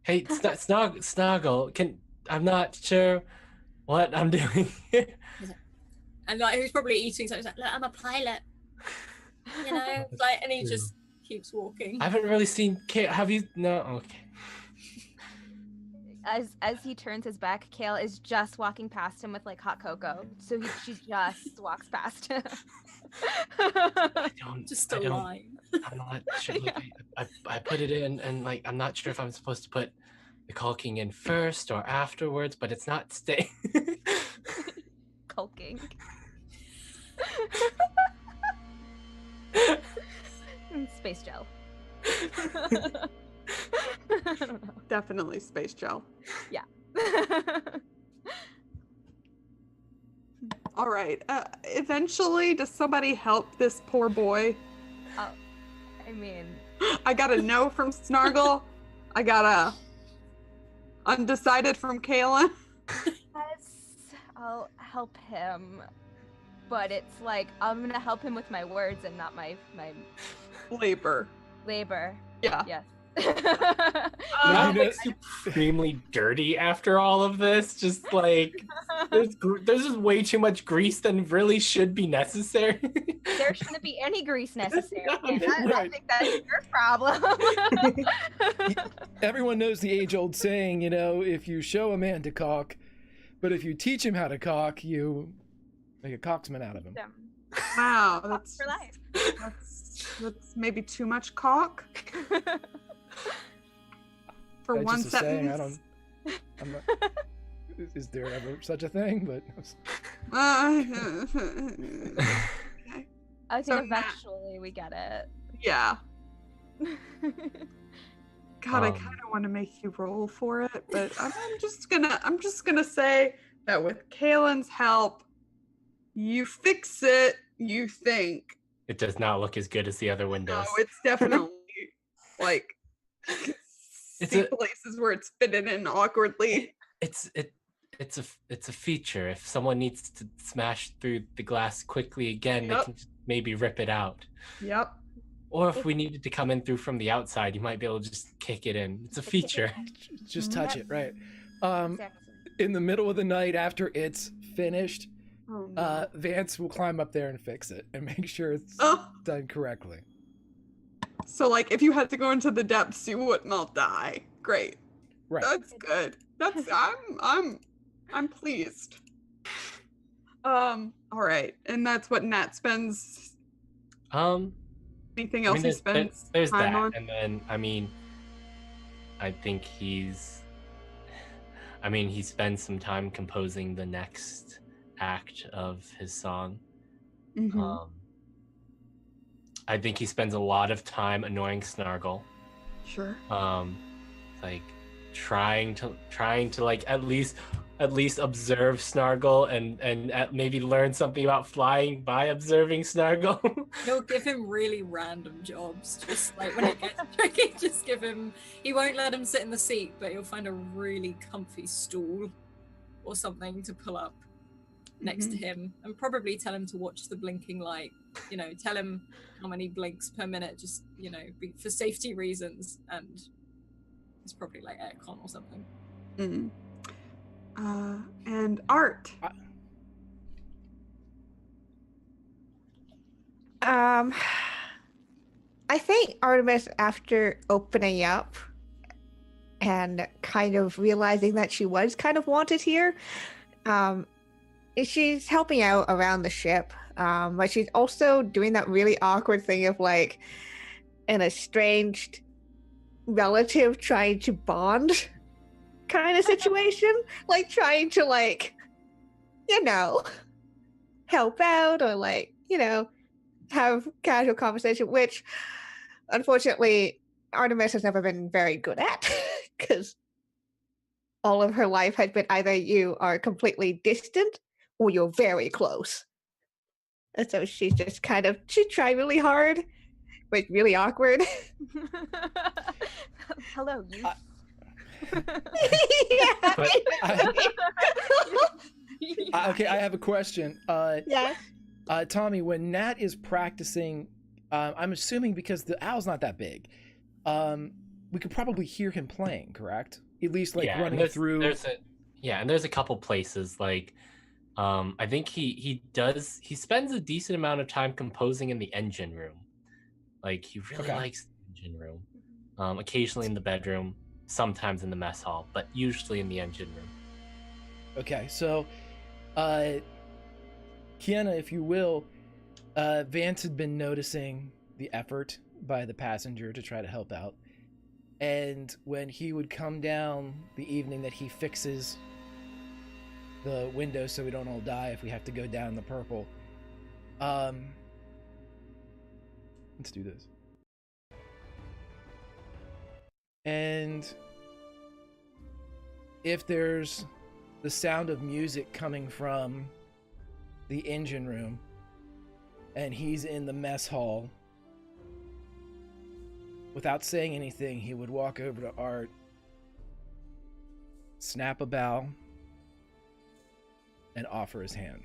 Hey, Snargle, I'm not sure what I'm doing here. And he's probably eating something. He's "Look, I'm a pilot." And he just keeps walking. I haven't really seen Kale. Have you? No, okay. As he turns his back, Kale is just walking past him with hot cocoa. So she just walks past him. Just a line. I'm not sure. I put it in, and I'm not sure if I'm supposed to put the caulking in first or afterwards, but it's not staying. Caulking. Space gel. I don't know. Definitely space gel. Yeah. All right. Eventually, does somebody help this poor boy? I mean, I got a no from Snargle. I got a undecided from Kaylin. yes, I'll help him, but it's like I'm gonna help him with my words and not my Labor. labor. Yeah. Yes. Not like supremely dirty after all of this. Just like there's just way too much grease than really should be necessary. There shouldn't be any grease necessary. Yeah, I right. think that's your problem. Everyone knows the age-old saying, you know, if you show a man to cock, but if you teach him how to cock, you make a cocksman out of him. Wow, that's For life. that's maybe too much cock for That's one just a saying, sentence. I'm not, is there ever such a thing? But Okay. I think So eventually we get it. Yeah. God, I Um, kind of want to make you roll for it, but I'm just gonna say that with Kaylin's help, you fix it. You think. it does not look as good as the other No, windows. it's definitely like It's see a- places where it's fitted in awkwardly. It's a feature. If someone needs to smash through the glass quickly again, they Yep. can just maybe rip it out. Yep. Or if we needed to come in through from the outside, you might be able to just kick it in. It's a feature. just Mm-hmm. touch it, right? Exactly. In the middle of the night after it's finished, Oh, no. Vance will climb up there and fix it and make sure it's Oh, done correctly. so like if you had to go into the depths, you wouldn't all die. Great. Right. That's good. That's I'm pleased. All right, and that's what Nat spends. Anything else he there's spends there's time that, on? and then I think he spends some time composing the next act of his song. Mhm. I think he spends a lot of time annoying Snargle. Sure. Like trying to like at least observe Snargle and maybe learn something about flying by observing Snargle. He'll give him really random jobs. Just like when it gets tricky, just give him. He won't let him sit in the seat, but he'll find a really comfy stool or something to pull up next to him, and probably tell him to watch the blinking light. You know, tell him how many blinks per minute, just for safety reasons. And it's probably like aircon or something. Mhm. And art. I think Artemis, after opening up and kind of realizing that she was kind of wanted here, she's helping out around the ship, but she's also doing that really awkward thing of like an estranged relative trying to bond kind of situation, like trying to help out or have casual conversation, which unfortunately Artemis has never been very good at because all of her life has been either you are completely distant or you're very close. And so she tried really hard, but it's really awkward. Hello, you. Okay, I have a question. Yeah. Tommy, when Nat is practicing, I'm assuming because the owl's not that big, we could probably hear him playing, correct? At least running through. And there's a couple places like I think he spends a decent amount of time composing in the engine room. Like he really likes the engine room. Occasionally in the bedroom, sometimes in the mess hall, but usually in the engine room. Okay, so Kiana, if you will, Vance had been noticing the effort by the passenger to try to help out. And when he would come down the evening that he fixes the window so we don't all die if we have to go down the purple, let's do this. And if there's the sound of music coming from the engine room, and he's in the mess hall. Without saying anything, he would walk over to Art, snap a bow, and offer his hand.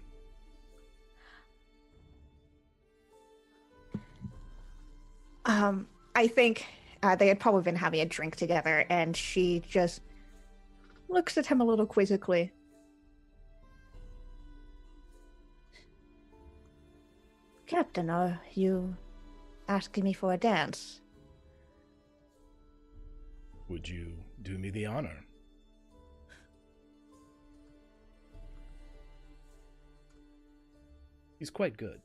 I think they had probably been having a drink together, and she just looks at him a little quizzically. Captain, are you asking me for a dance? Would you do me the honor? He's quite good.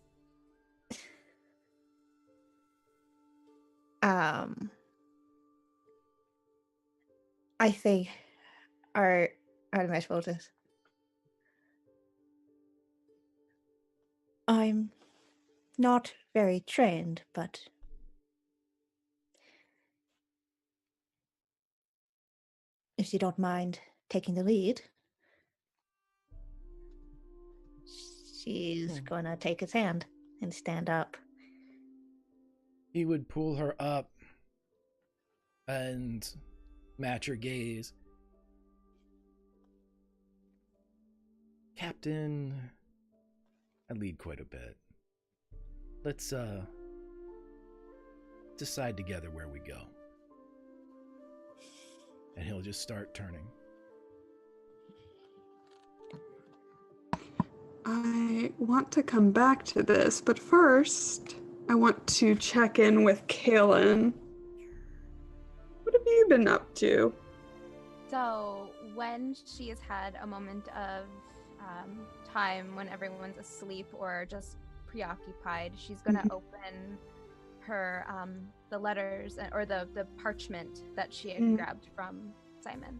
I think our Artemis will just. I'm not very trained, but if you don't mind taking the lead, she's gonna take his hand and stand up. He would pull her up and match her gaze. Captain, I lead quite a bit. Let's decide together where we go. And he'll just start turning. I want to come back to this, but first, I want to check in with Kaylin. What have you been up to? So when she has had a moment of time when everyone's asleep or just preoccupied, she's going to open her the letters or the parchment that she had grabbed from Simon.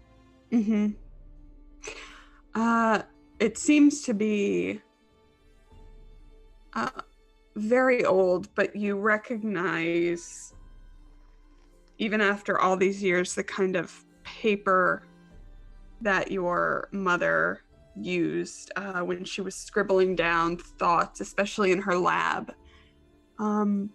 It seems to be very old, but you recognize, even after all these years, the kind of paper that your mother used when she was scribbling down thoughts, especially in her lab. A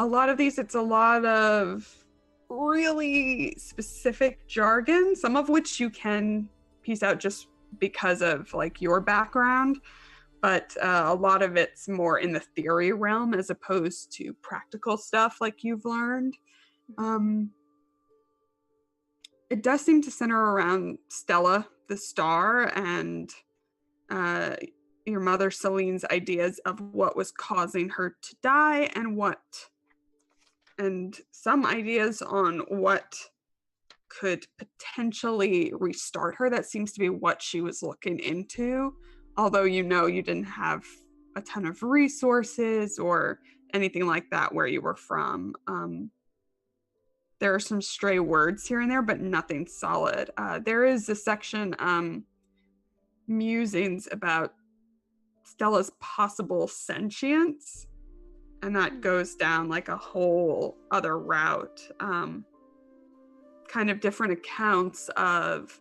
lot of these, it's a lot of really specific jargon, some of which you can piece out just because of like your background, but a lot of it's more in the theory realm as opposed to practical stuff like you've learned. It does seem to center around Stella, the star, and your mother Celine's ideas of what was causing her to die and some ideas on what could potentially restart her. That seems to be what she was looking into, although you didn't have a ton of resources or anything like that where you were from. There are some stray words here and there, but nothing solid. There is a section, musings about Stella's possible sentience, and that goes down like a whole other route. Kind of different accounts of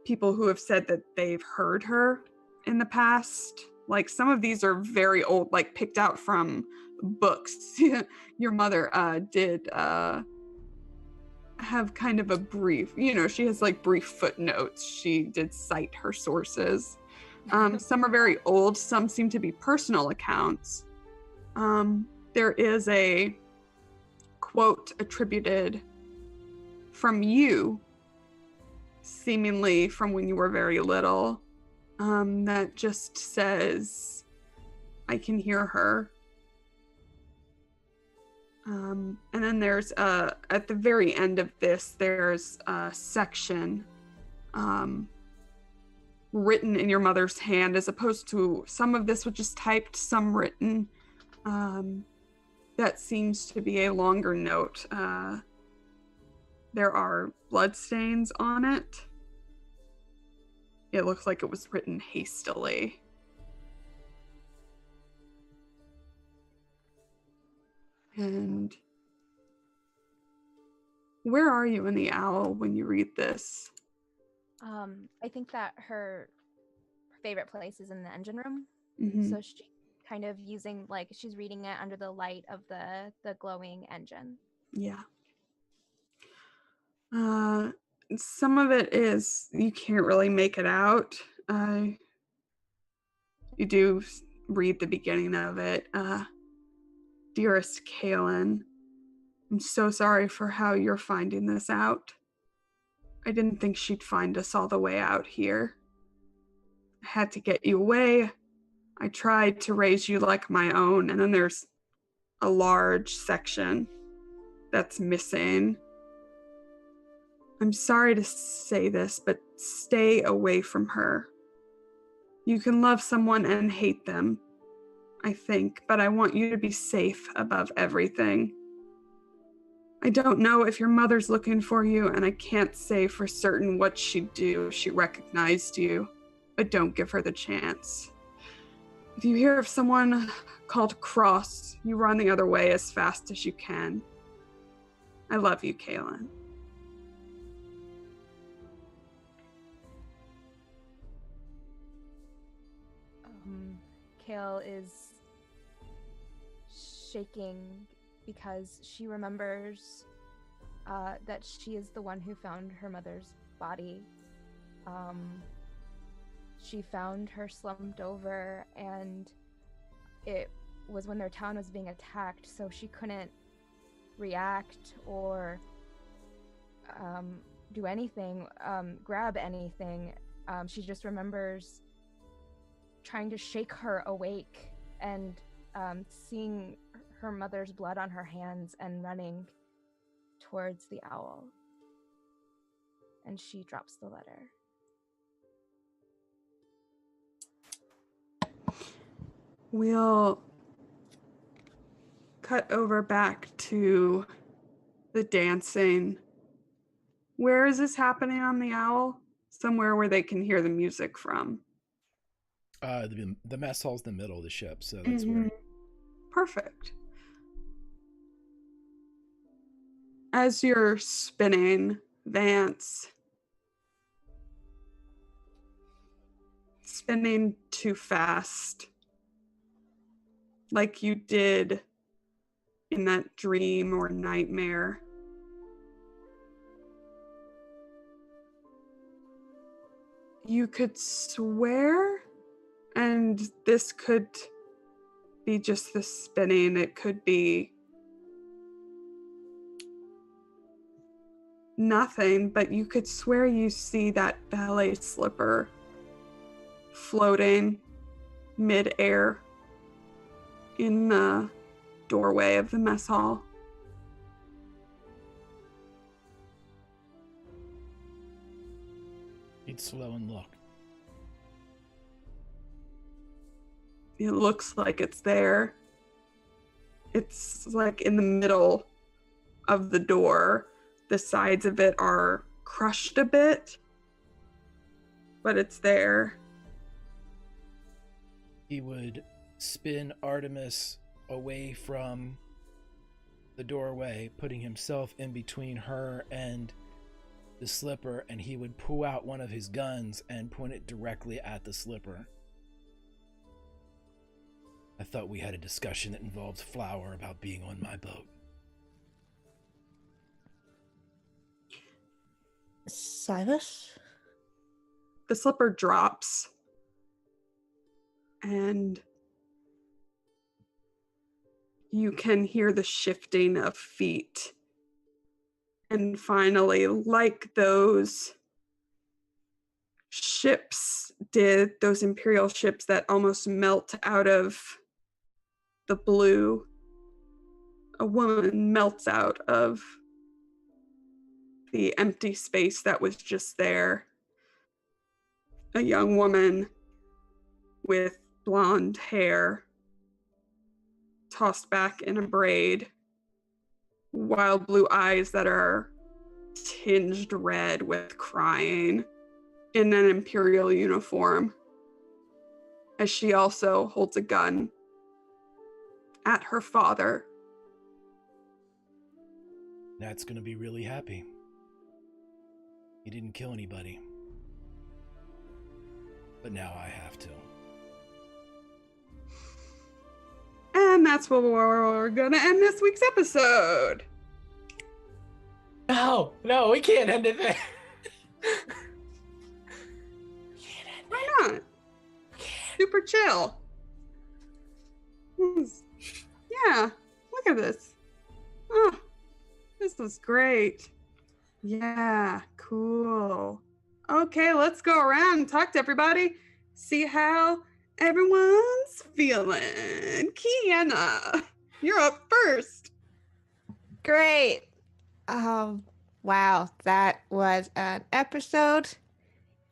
people who have said that they've heard her in the past. Like some of these are very old, like picked out from books. Your mother did have kind of a brief, she has like brief footnotes. She did cite her sources. Some are very old, some seem to be personal accounts. There is a quote attributed from you, seemingly from when you were very little, that just says, I can hear her. And then there's, at the very end of this, there's a section written in your mother's hand, as opposed to some of this was just typed, some written. That seems to be a longer note. There are bloodstains on it. It looks like it was written hastily. And where are you in the owl when you read this? I think that her favorite place is in the engine room. Mhm. So she's kind of using, like, she's reading it under the light of the glowing engine. Yeah. Some of it is you can't really make it out. You do read the beginning of it. Dearest Kaylin, I'm so sorry for how you're finding this out. I didn't think she'd find us all the way out here. I had to get you away. I tried to raise you like my own, and then there's a large section that's missing. I'm sorry to say this, but stay away from her. You can love someone and hate them, I think, but I want you to be safe above everything. I don't know if your mother's looking for you, and I can't say for certain what she'd do if she recognized you, but don't give her the chance. If you hear of someone called Cross, you run the other way as fast as you can. I love you, Kaylin. Kale is shaking because she remembers that she is the one who found her mother's body. She found her slumped over, and it was when their town was being attacked, so she couldn't react or do anything, grab anything. She just remembers trying to shake her awake and seeing her mother's blood on her hands and running towards the owl. And she drops the letter. We'll cut over back to the dancing. Where is this happening on the owl? Somewhere where they can hear the music from. The mess hall's in the middle of the ship, so that's where. Perfect. As you're spinning, Vance, spinning too fast, like you did in that dream or nightmare. You could swear, and this could be just the spinning, it could be nothing, but you could swear you see that ballet slipper floating mid-air in the doorway of the mess hall. He'd slow and look. It looks like it's there. It's like in the middle of the door. The sides of it are crushed a bit, but it's there. He would spin Artemis away from the doorway, putting himself in between her and the slipper, and he would pull out one of his guns and point it directly at the slipper. I thought we had a discussion that involved Flower about being on my boat. Silas? The slipper drops, and you can hear the shifting of feet. And finally, like those ships did, those Imperial ships that almost melt out of the blue, a woman melts out of the empty space that was just there. A young woman with blonde hair tossed back in a braid, wild blue eyes that are tinged red with crying, in an Imperial uniform, as she also holds a gun at her father. Nat's gonna be really happy. He didn't kill anybody. but now I have to. And that's where we're gonna end this week's episode. No, we can't end it there. Why not? Super chill. Yeah, look at this. Oh, this was great. Yeah, cool. Okay, let's go around and talk to everybody. See how everyone's feeling. Kiana, you're up first. Great. Wow, that was an episode.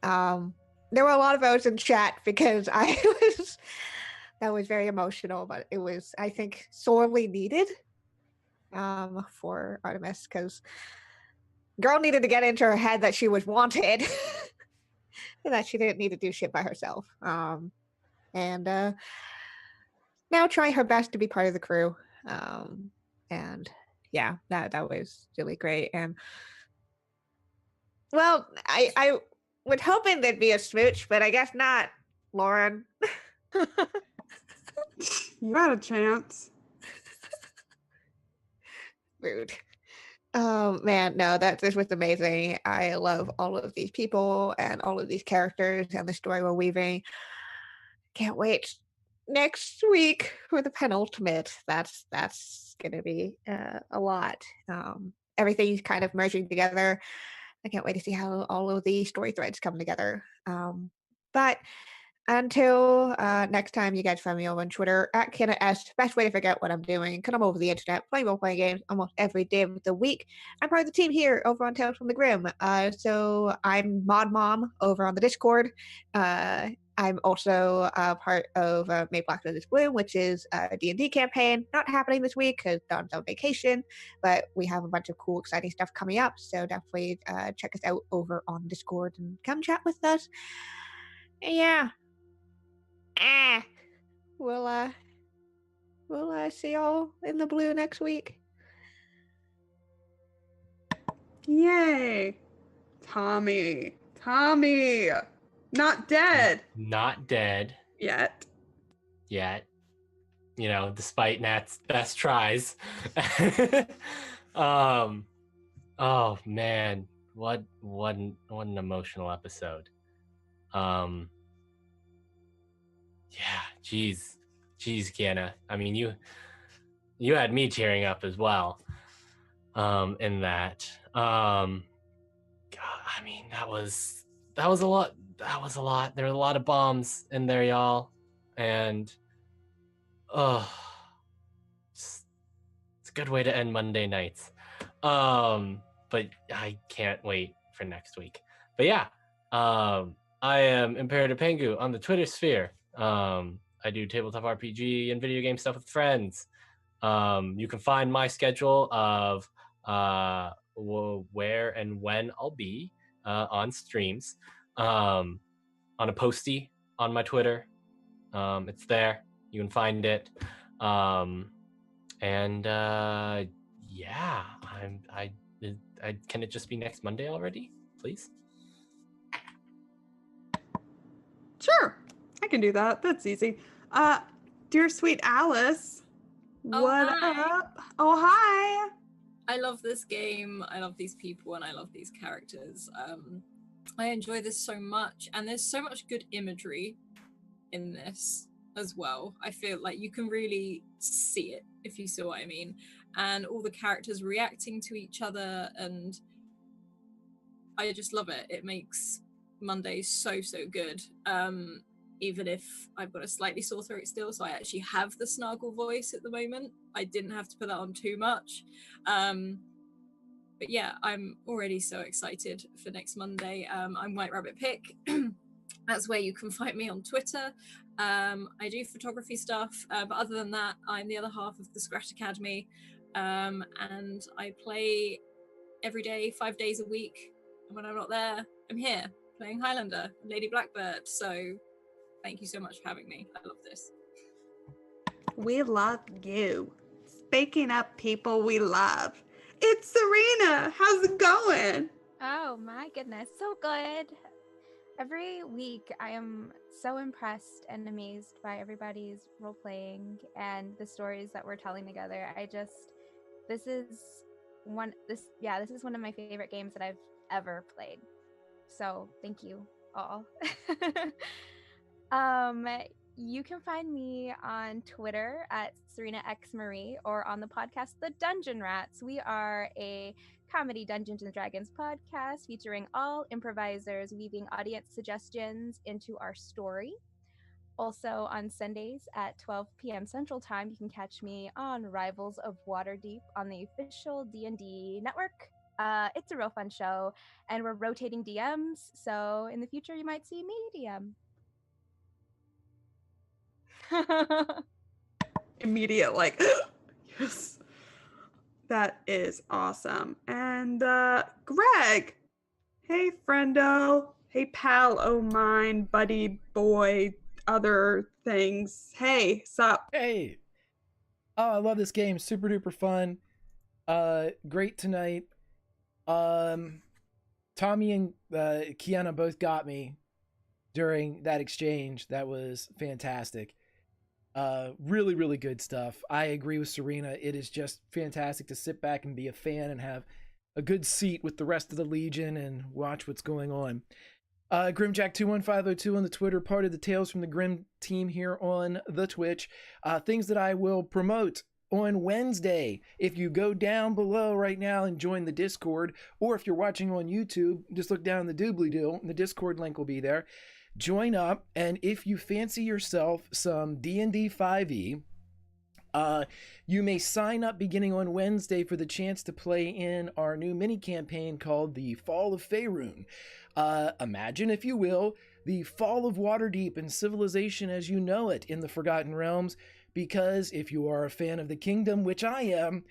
There were a lot of votes in chat because that was very emotional, but it was, I think, sorely needed for Artemis, because girl needed to get into her head that she was wanted and that she didn't need to do shit by herself. And now trying her best to be part of the crew. And yeah, that was really great. And well, I was hoping there'd be a smooch, but I guess not, Lauren. You had a chance. Rude. Oh man, no, this was amazing. I love all of these people and all of these characters and the story we're weaving. Can't wait next week for the penultimate. That's gonna be a lot. Everything's kind of merging together. I can't wait to see how all of the story threads come together. But until next time, you guys find me over on Twitter at KennaS. Best way to figure out what I'm doing, because I'm over the internet playing role-playing games almost every day of the week. I'm part of the team here over on Tales from the Grim. So I'm Mod Mom over on the Discord. I'm also part of Make Black Roses Bloom, which is a D&D campaign. Not happening this week because Don's on vacation, but we have a bunch of cool, exciting stuff coming up. So definitely check us out over on Discord and come chat with us. Yeah. We'll see y'all in the blue next week. Yay. Tommy. Not dead. Not dead. Yet. You know, despite Nat's best tries. Oh man, what an emotional episode. Yeah, geez, Kiana. I mean, you had me tearing up as well. In that. God, I mean, that was a lot. There were a lot of bombs in there, y'all, and it's a good way to end Monday nights. But I can't wait for next week. But yeah, I am Imperator Pengu on the Twitter sphere. I do tabletop RPG and video game stuff with friends. You can find my schedule of where and when I'll be on streams on a postie on my Twitter. It's there. You can find it. Yeah, can it just be next Monday already, please? Sure. I can do that. That's easy. Dear sweet Alice. What up? Oh, hi. I love this game. I love these people and I love these characters. I enjoy this so much, and there's so much good imagery in this as well. I feel like you can really see it, if you see what I mean, and all the characters reacting to each other, and I just love it. It makes Monday so good. Even if I've got a slightly sore throat still, so I actually have the snargle voice at the moment. I didn't have to put that on too much. But yeah, I'm already so excited for next Monday. I'm White Rabbit Pick. That's where you can find me on Twitter. I do photography stuff, but other than that, I'm the other half of the Scratch Academy, and I play every day, 5 days a week. And when I'm not there, I'm here playing Highlander, Lady Blackbird. So thank you so much for having me. I love this. We love you. Speaking of people we love, it's Serena. How's it going? Oh my goodness, so good. Every week, I am so impressed and amazed by everybody's role playing and the stories that we're telling together. This is this is one of my favorite games that I've ever played. So thank you all. um, you can find me on Twitter at Serena X Marie or on the podcast The Dungeon Rats. We are a comedy Dungeons and Dragons podcast featuring all improvisers weaving audience suggestions into our story. Also on Sundays at 12 p.m. Central Time, you can catch me on Rivals of Waterdeep on the official D&D network. It's a real fun show, and we're rotating DMs, so in the future you might see me DM. Immediate, like, yes. That is awesome. And Greg, hey friendo, hey pal, oh mine, buddy, boy, other things. Hey, sup? Hey. Oh, I love this game. Super duper fun. Great tonight. Tommy and Kiana both got me during that exchange. That was fantastic. Really, really good stuff. I agree with Serena. It is just fantastic to sit back and be a fan and have a good seat with the rest of the Legion and watch what's going on. Grimjack21502 on the Twitter, part of the Tales from the Grim team here on the Twitch. Things that I will promote on Wednesday. If you go down below right now and join the Discord, or if you're watching on YouTube, just look down in the doobly-doo, and the Discord link will be there. Join up, and if you fancy yourself some D&D 5e, you may sign up beginning on Wednesday for the chance to play in our new mini campaign called The Fall of Faerun. Imagine, if you will, the fall of Waterdeep and civilization as you know it in the Forgotten Realms, because if you are a fan of the kingdom, which I am,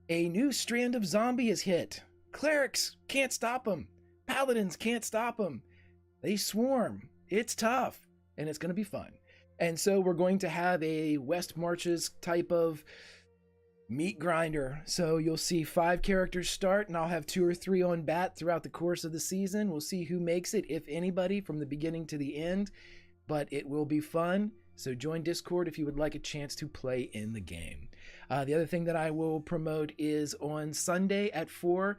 a new strand of zombie is hit. Clerics can't stop them. Paladins can't stop them. They swarm. It's tough, and it's going to be fun. And so we're going to have a West Marches type of meat grinder. So you'll see 5 characters start, and I'll have 2 or 3 on bat throughout the course of the season. We'll see who makes it, if anybody, from the beginning to the end. But it will be fun. So join Discord if you would like a chance to play in the game. The other thing that I will promote is on Sunday at 4,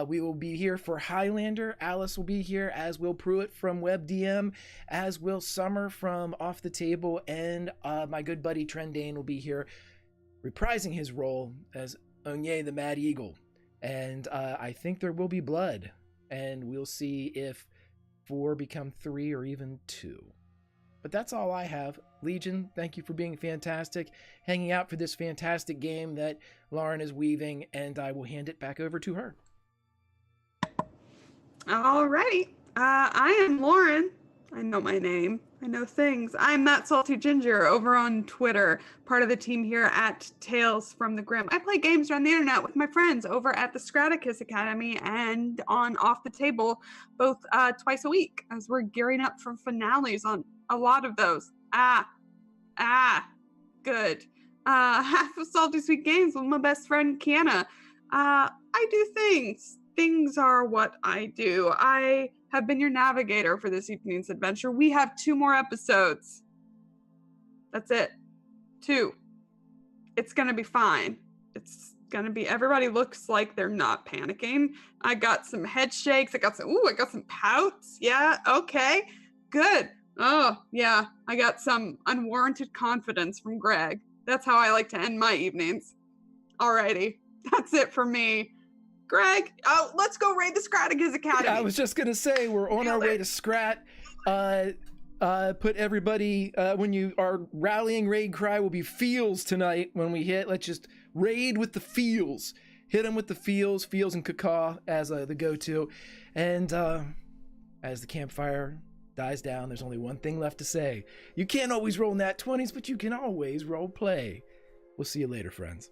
we will be here for Highlander. Alice will be here, as will Pruitt from WebDM, as will Summer from Off the Table, and my good buddy Trendane will be here reprising his role as Onye the Mad Eagle. And I think there will be blood, and we'll see if 4 become 3 or even 2. But that's all I have. Legion, thank you for being fantastic, hanging out for this fantastic game that Lauren is weaving, and I will hand it back over to her. Alrighty. I am Lauren. I know my name. I know things. I'm That Salty Ginger over on Twitter, part of the team here at Tales from the Grim. I play games around the internet with my friends over at the Scraticus Academy and on Off the Table, both twice a week, as we're gearing up for finales on a lot of those. Good. Half of Salty Sweet Games with my best friend Kiana. I do things. Things are what I do. I have been your navigator for this evening's adventure. We have 2 more episodes. That's it. 2. It's gonna be fine. It's gonna be, everybody looks like they're not panicking. I got some head shakes. I got some pouts. Yeah, okay, good. Oh, yeah, I got some unwarranted confidence from Greg. That's how I like to end my evenings. Alrighty, that's it for me. Greg, let's go raid the Scraticus Academy. Yeah, I was just going to say, we're on our way to Scrat. Put everybody, when you are rallying raid cry will be feels tonight when we hit. Let's just raid with the feels. Hit them with the feels and cacaw as the go-to. And as the campfire dies down, there's only one thing left to say. You can't always roll nat 20s, but you can always roll play. We'll see you later, friends.